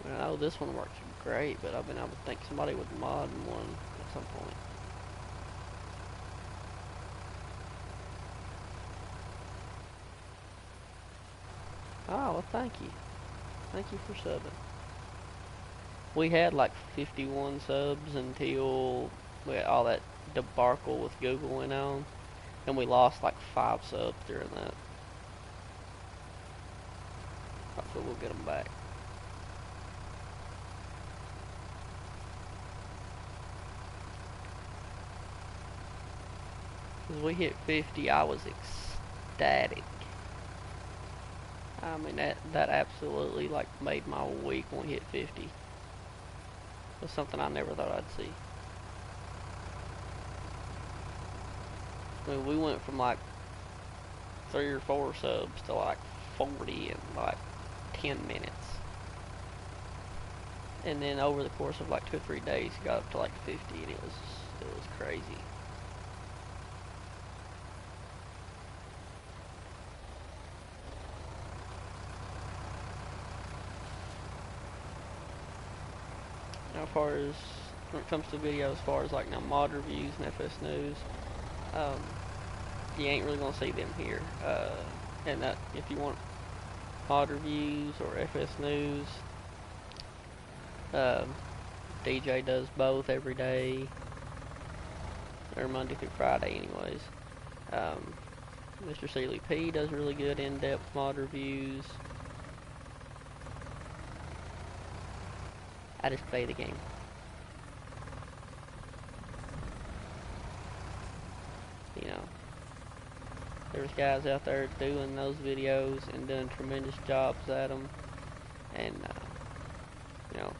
I mean, I know this one works great, but I would think somebody would mod one at some point. Oh, well, thank you. Thank you for subbing. We had like 51 subs until we had all that debacle with Google went on, and we lost like 5 subs during that. Hopefully we'll get them back. Cause we hit 50, I was ecstatic. I mean, that absolutely like made my week when we hit 50. It was something I never thought I'd see. I mean, we went from like 3 or 4 subs to like 40 in like 10 minutes. And then over the course of like 2 or 3 days, got up to like 50, and it was crazy. Now, as far as when it comes to videos, as far as like now mod reviews and FS news, you ain't really gonna see them here. And that if you want mod reviews or FS news, DJ does both every day, or Monday through Friday anyways. Mr. Sealy P does really good in-depth mod reviews. I just play the game. You know, there's guys out there doing those videos and doing tremendous jobs at them, and you know,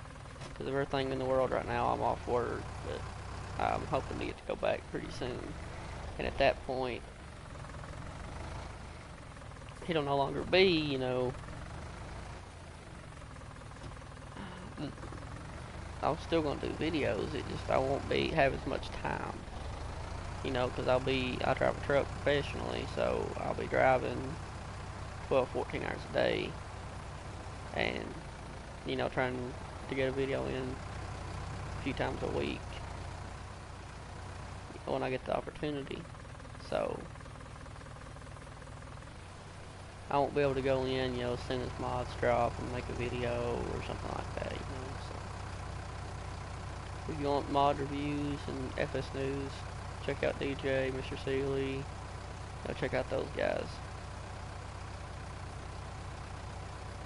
because of everything in the world right now, I'm off work, but I'm hoping to get to go back pretty soon. And at that point, it'll no longer be, you know, I'm still gonna do videos. It just I won't have as much time, you know, because I drive a truck professionally, so I'll be driving 12, 14 hours a day, and you know, trying to get a video in a few times a week when I get the opportunity. So I won't be able to go in, you know, as soon as mods drop and make a video or something like that, you know. So if you want mod reviews and FS news, Check out DJ, Mr. Seeley. Go check out those guys.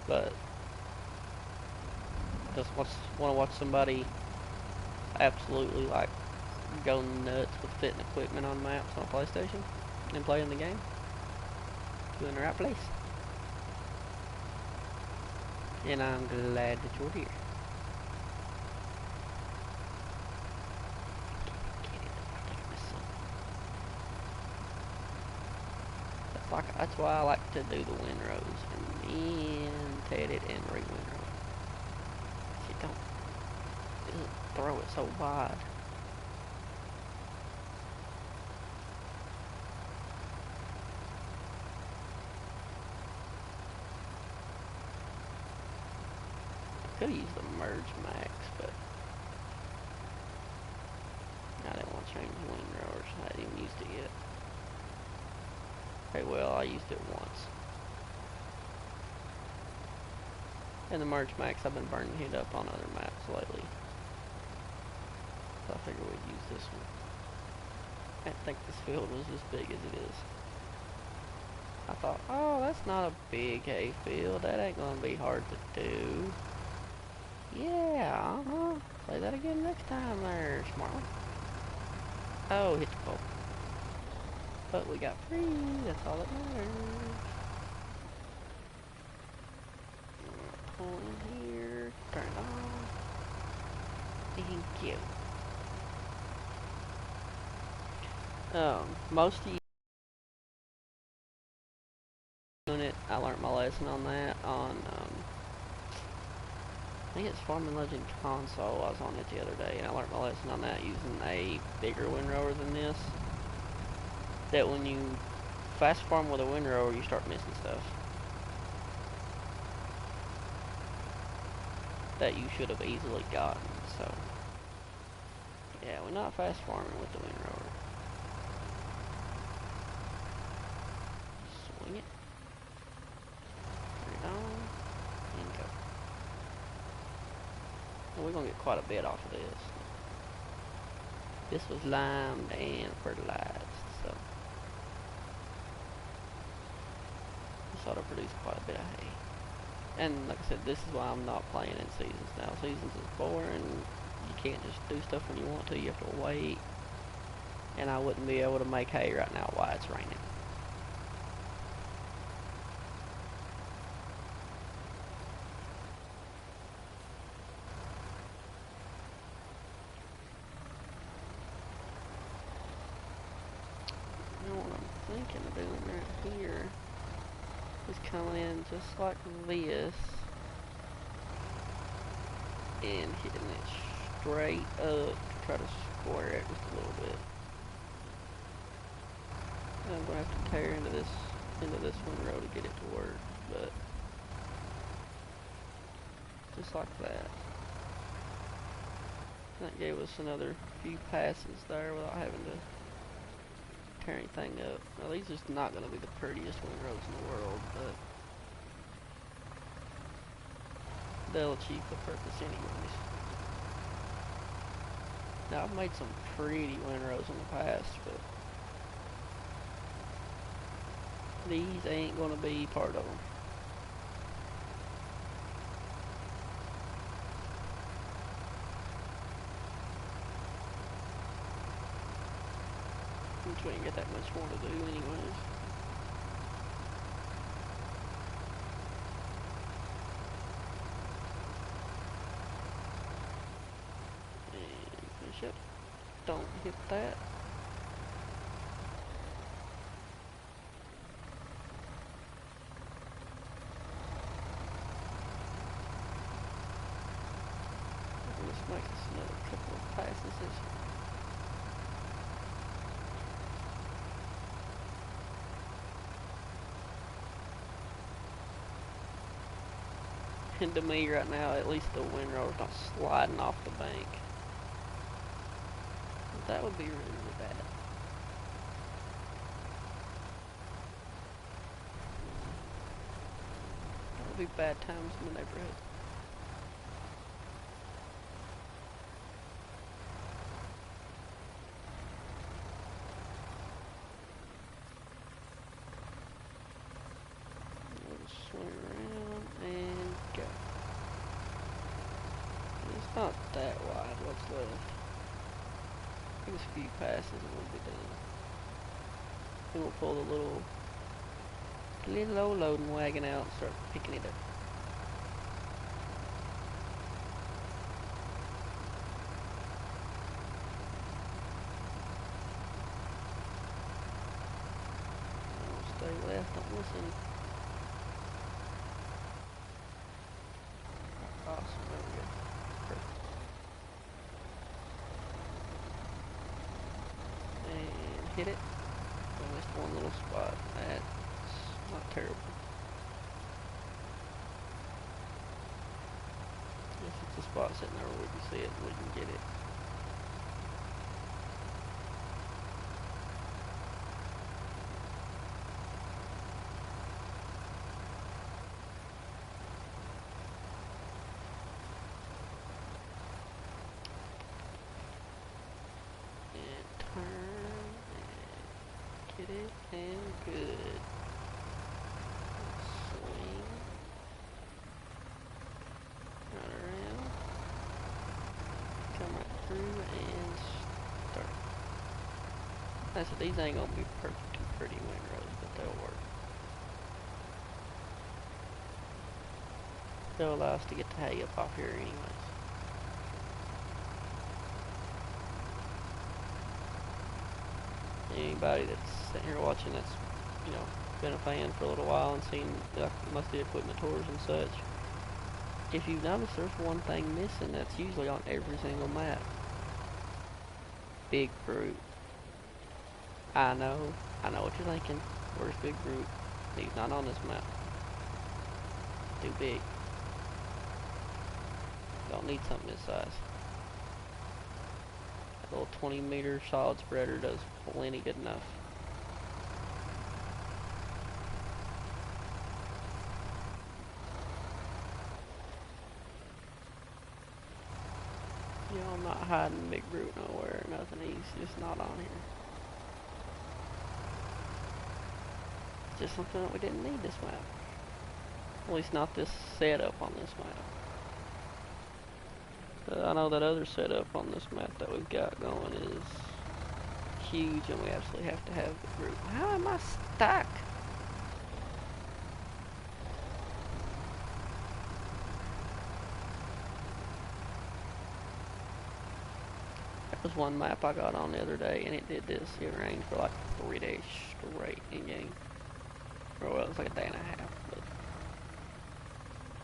But just want to watch somebody absolutely like go nuts with fitting equipment on maps on a PlayStation and playing the game. You're in the right place. And I'm glad that you're here. That's why I like to do the windrows and then ted it and re-windrow it. You don't throw it so wide. I could have used the merge max, but I didn't want to change the windrowers. I hadn't even used it yet. Okay, well, I used it once. And the merge max, I've been burning it up on other maps lately. So I figured we'd use this one. I didn't think this field was as big as it is. I thought, oh, that's not a big hay field. That ain't gonna be hard to do. Yeah, Say that again next time there, smart one. Oh, hit the pole. But we got free, that's all that matters. Pull in here, turn it on. Thank you. Most of you doing it, I learned my lesson on that on, I think it's Farming Legend console. I was on it the other day, and I learned my lesson on that using a bigger windrower than this. That when you fast farm with a windrower, you start missing stuff that you should have easily gotten. So, yeah, we're not fast farming with the windrower. Swing it, turn it on, and go. And we're gonna get quite a bit off of this. This was limed and fertilized, so this ought to produce quite a bit of hay. And like I said, this is why I'm not playing in seasons now. Seasons is boring. You can't just do stuff when you want to. You have to wait. And I wouldn't be able to make hay right now while it's raining. You know what I'm thinking of doing right here is come in just like this and hitting it straight up to try to square it just a little bit. And I'm gonna have to tear into this windrow to get it to work, but just like that. That gave us another few passes there without having to tear anything up. Now these are not gonna be the prettiest windrows in the world, but they'll achieve the purpose anyways. Now I've made some pretty windrows in the past, but these ain't gonna be part of them. Which we ain't got that much more to do anyways. And finish up. Don't hit that. Let's make us another couple of passes. And to me right now, at least the windrower's not sliding off the bank. But that would be really, really bad. That would be bad times in the neighborhood. swing around and go. It's not that wide what's left. Just a few passes and we'll be done. Then we'll pull the little old loading wagon out and start picking it up. Stay left on this end. Awesome, there we go. Perfect. And hit it. I missed one little spot. That's not terrible. If it's a spot sitting there where we can see it, we can get it. Get it, and good. Swing. Right around. Come right through and start. I said these ain't gonna be perfect and pretty windrows, but they'll work. They'll allow us to get the hay up off here anyways. Anybody that's sitting here watching that's, you know, been a fan for a little while and seen most of the equipment tours and such, if you've noticed there's one thing missing that's usually on every single map. Big brute. I know what you're thinking. Where's Big Brute? He's not on this map. Too big. Don't need something this size. That little 20-meter solid spreader does plenty good enough. You know, I'm not hiding Big Brute nowhere or nothing. He's just not on here. It's just something that we didn't need this map. At least not this setup on this map. I know that other setup on this map that we've got going is huge and we absolutely have to have the group. How am I stuck? That was one map I got on the other day and it did this. It rained for like 3 days straight in game. Or well, it was like a day and a half, but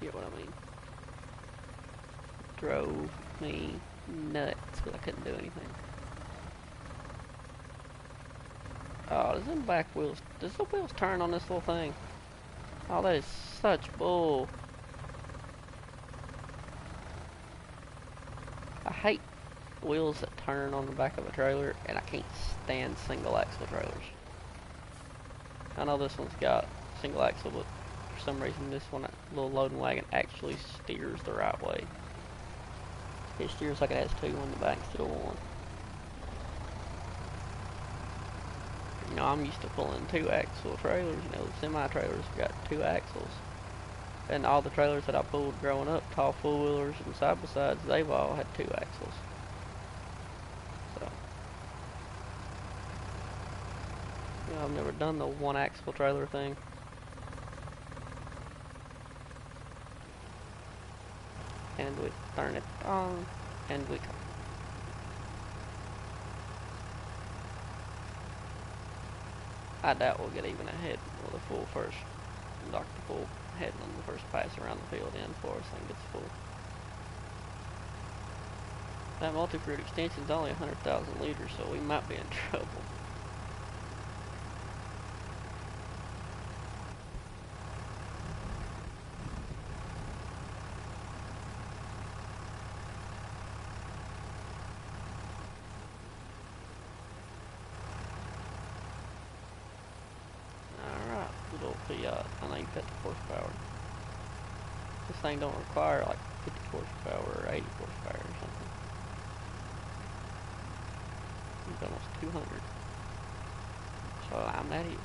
you get what I mean. Drove me nuts because I couldn't do anything. Oh, does them back wheels, does the wheels turn on this little thing? Oh, that is such bull. I hate wheels that turn on the back of a trailer, and I can't stand single axle trailers. I know this one's got single axle, but for some reason this one, little loading wagon, actually steers the right way. It steers like it has two on the back instead of one. You know, I'm used to pulling 2-axle trailers. You know, semi-trailers got 2 axles. And all the trailers that I pulled growing up, tall four-wheelers and side-by-sides, they've all had 2 axles. So, you know, I've never done the 1-axle trailer thing. And we turn it on, and we go. I doubt we'll get even ahead with a full first. Knock the full head on the first pass around the field in before this thing gets full. That multi-fruit extension's only 100,000 liters, so we might be in trouble. I know you've got the horsepower. This thing don't require like 50 horsepower or 80 horsepower or something. It's almost 200. So I'm at it.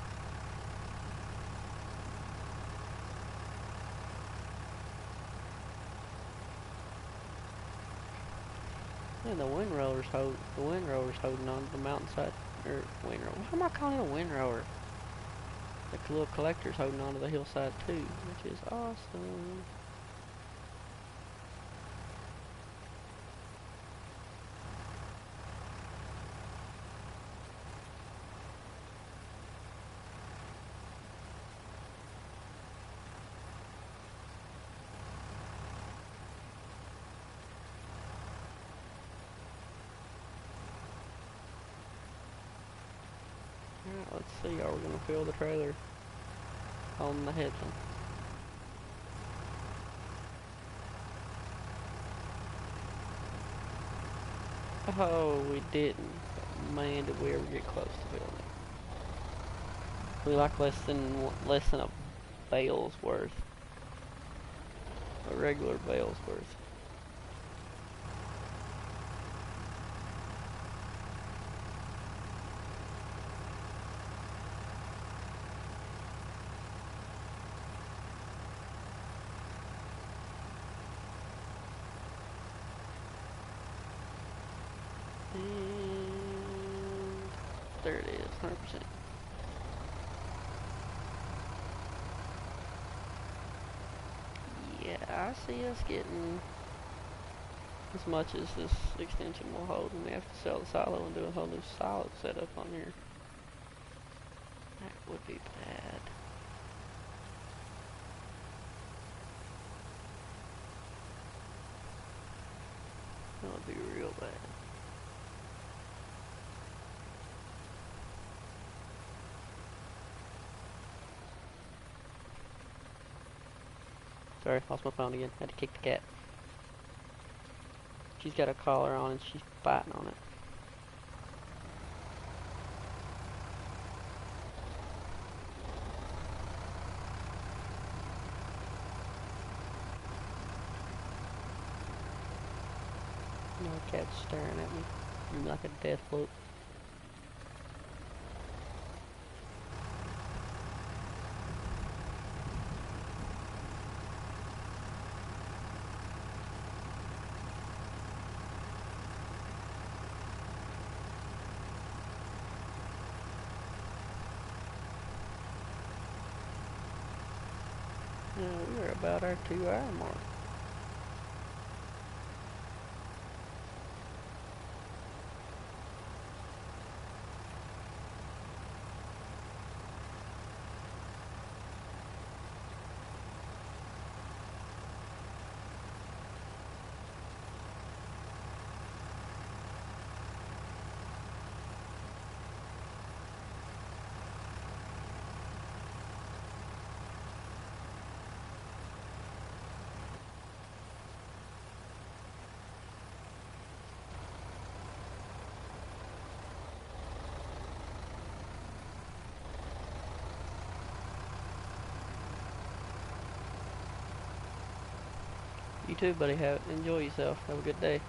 And the windrowers holding on to the mountainside, or windrower. Why am I calling it a windrower? The little collector's holding on to the hillside too, which is awesome. Alright, let's see, are we gonna fill the trailer on the headland? Oh, we didn't. But man, did we ever get close to filling it. We like less than a bale's worth. A regular bale's worth. And there it is, 100%. Yeah, I see us getting as much as this extension will hold, and we have to sell the silo and do a whole new silo setup on here. That would be bad. That would be real bad. Sorry, lost my phone again. Had to kick the cat. She's got a collar on and she's biting on it. No, cat's staring at me like a death look. Yeah, we are about our 2-hour mark. You too, buddy. Enjoy yourself. Have a good day.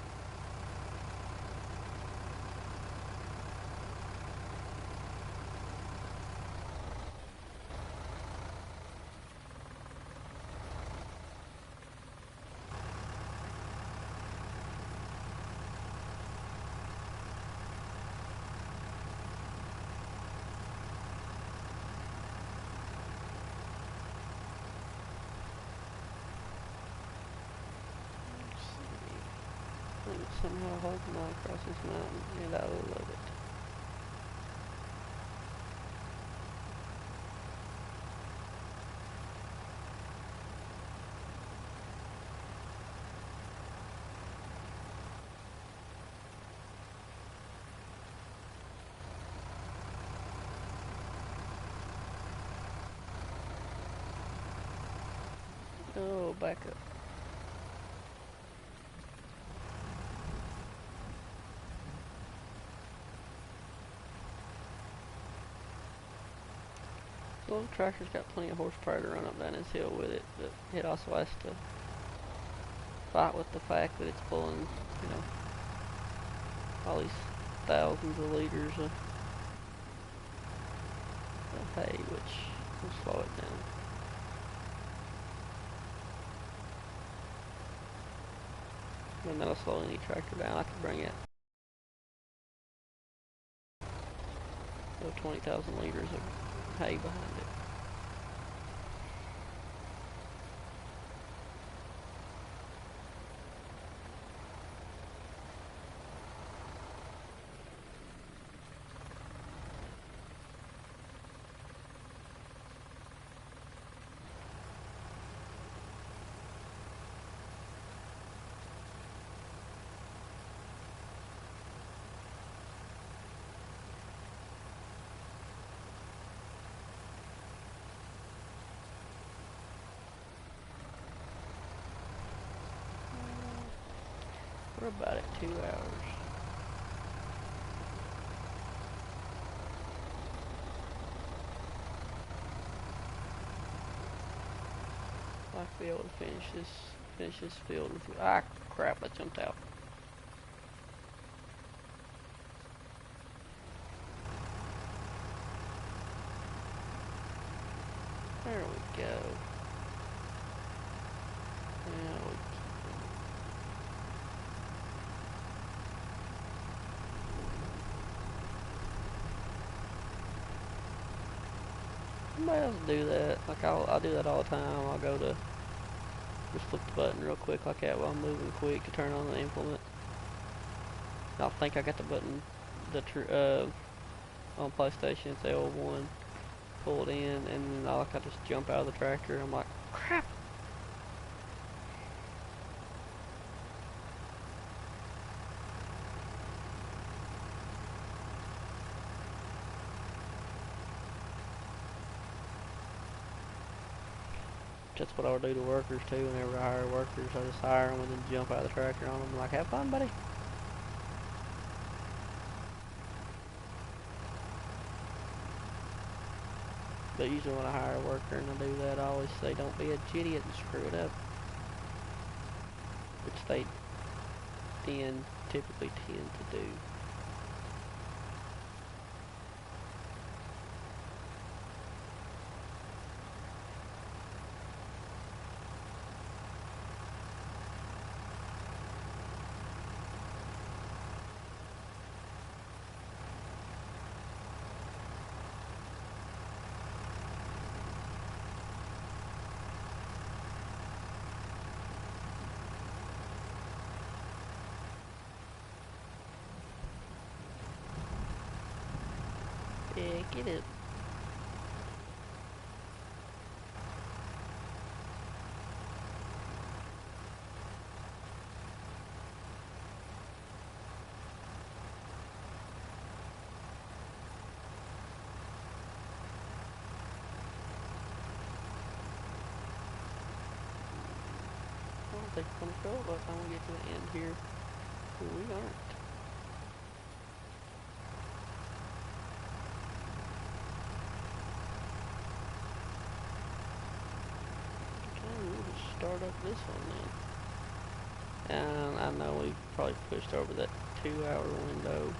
Somehow holding on across this mountain, and I love it. Oh, back up. The little tractor's got plenty of horsepower to run up down this hill with it, but it also has to fight with the fact that it's pulling, you know, all these thousands of liters of hay, which will slow it down. And that'll slow any tractor down. I could bring it. So 20,000 liters of hay behind it. We're about at 2 hours. I'd like to be able to finish this field with you. Ah, crap! I jumped out. There we go. Now we somebody else do that. Like I'll do that all the time. I'll go to just flip the button real quick like that while I'm moving quick to turn on the implement. I'll think I got the button, on PlayStation. It's L1. Pull it in, and then I just jump out of the tractor. I'm like, crap. That's what I would do to workers too. Whenever I hire workers, I just hire them and then jump out of the tractor on them. Like, have fun, buddy. But usually when I hire a worker and I do that, I always say, don't be a idiot and screw it up. Which they typically tend to do. Yeah, get it. I don't think we're going to show it by the time we get to the end here. We aren't. We'll just start up this one then. And I know we probably pushed over that 2-hour window.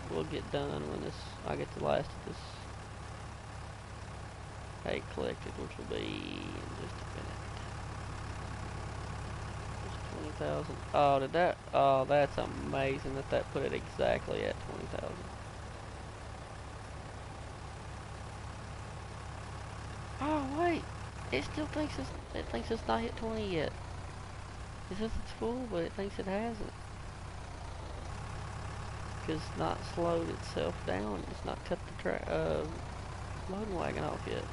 We'll get done when I get the last of this hay collected, which will be in just a minute. Just 20,000. Oh, did that? Oh, that's amazing that put it exactly at 20,000. Oh wait, it still thinks it's not hit 20 yet. It says it's full, but it thinks it hasn't. Because it's not slowed itself down. It's not cut the loading wagon off yet.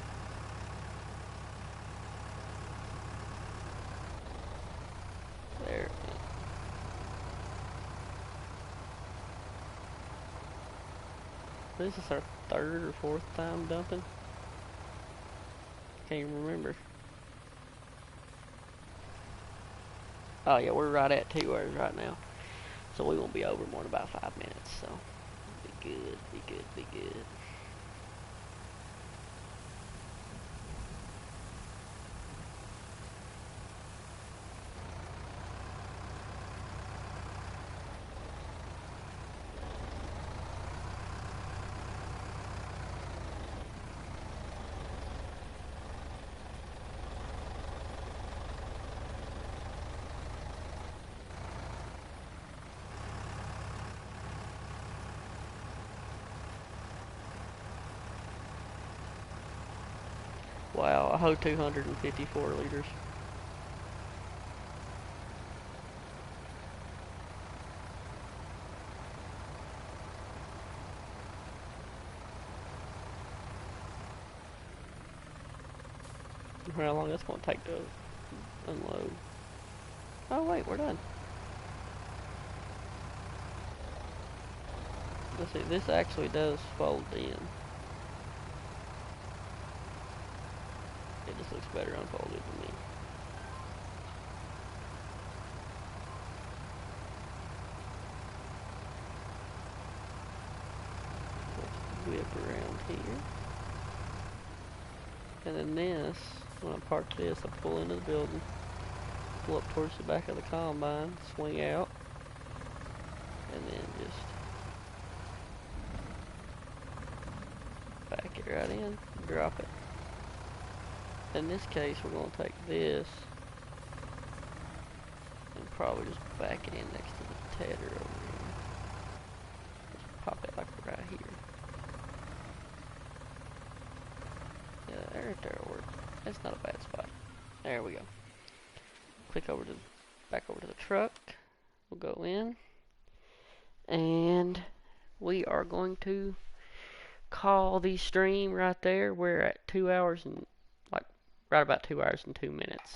There. This is our 3rd or 4th time dumping. Can't even remember. Oh yeah, we're right at 2 hours right now. So we won't be over more than about 5 minutes. So be good, be good, be good. Wow, a whole 254 liters. How long that's going to take to unload? Oh wait, we're done. Let's see, this actually does fold in. It just looks better unfolded to me. Let's whip around here. And then this, when I park this, I pull into the building, pull up towards the back of the combine, swing out, and then just back it right in, drop it. In this case, we're going to take this and probably just back it in next to the tedder over here. Just pop it like right here. Yeah, right there will work. That's not a bad spot. There we go. Click over to back over to the truck. We'll go in, and we are going to call the stream right there. We're at 2 hours and right about 2 hours and 2 minutes.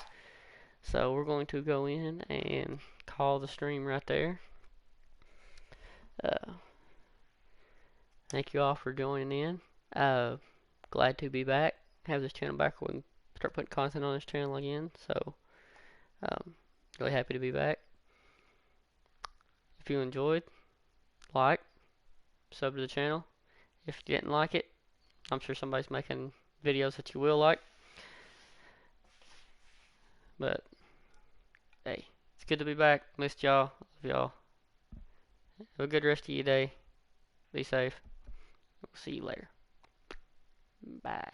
So we're going to go in and call the stream right there. Thank you all for joining in. Glad to be back. Have this channel back. We can start putting content on this channel again. So really happy to be back. If you enjoyed, like, sub to the channel. If you didn't like it, I'm sure somebody's making videos that you will like. But hey, it's good to be back. Missed y'all. Love y'all. Have a good rest of your day. Be safe. We'll see you later. Bye.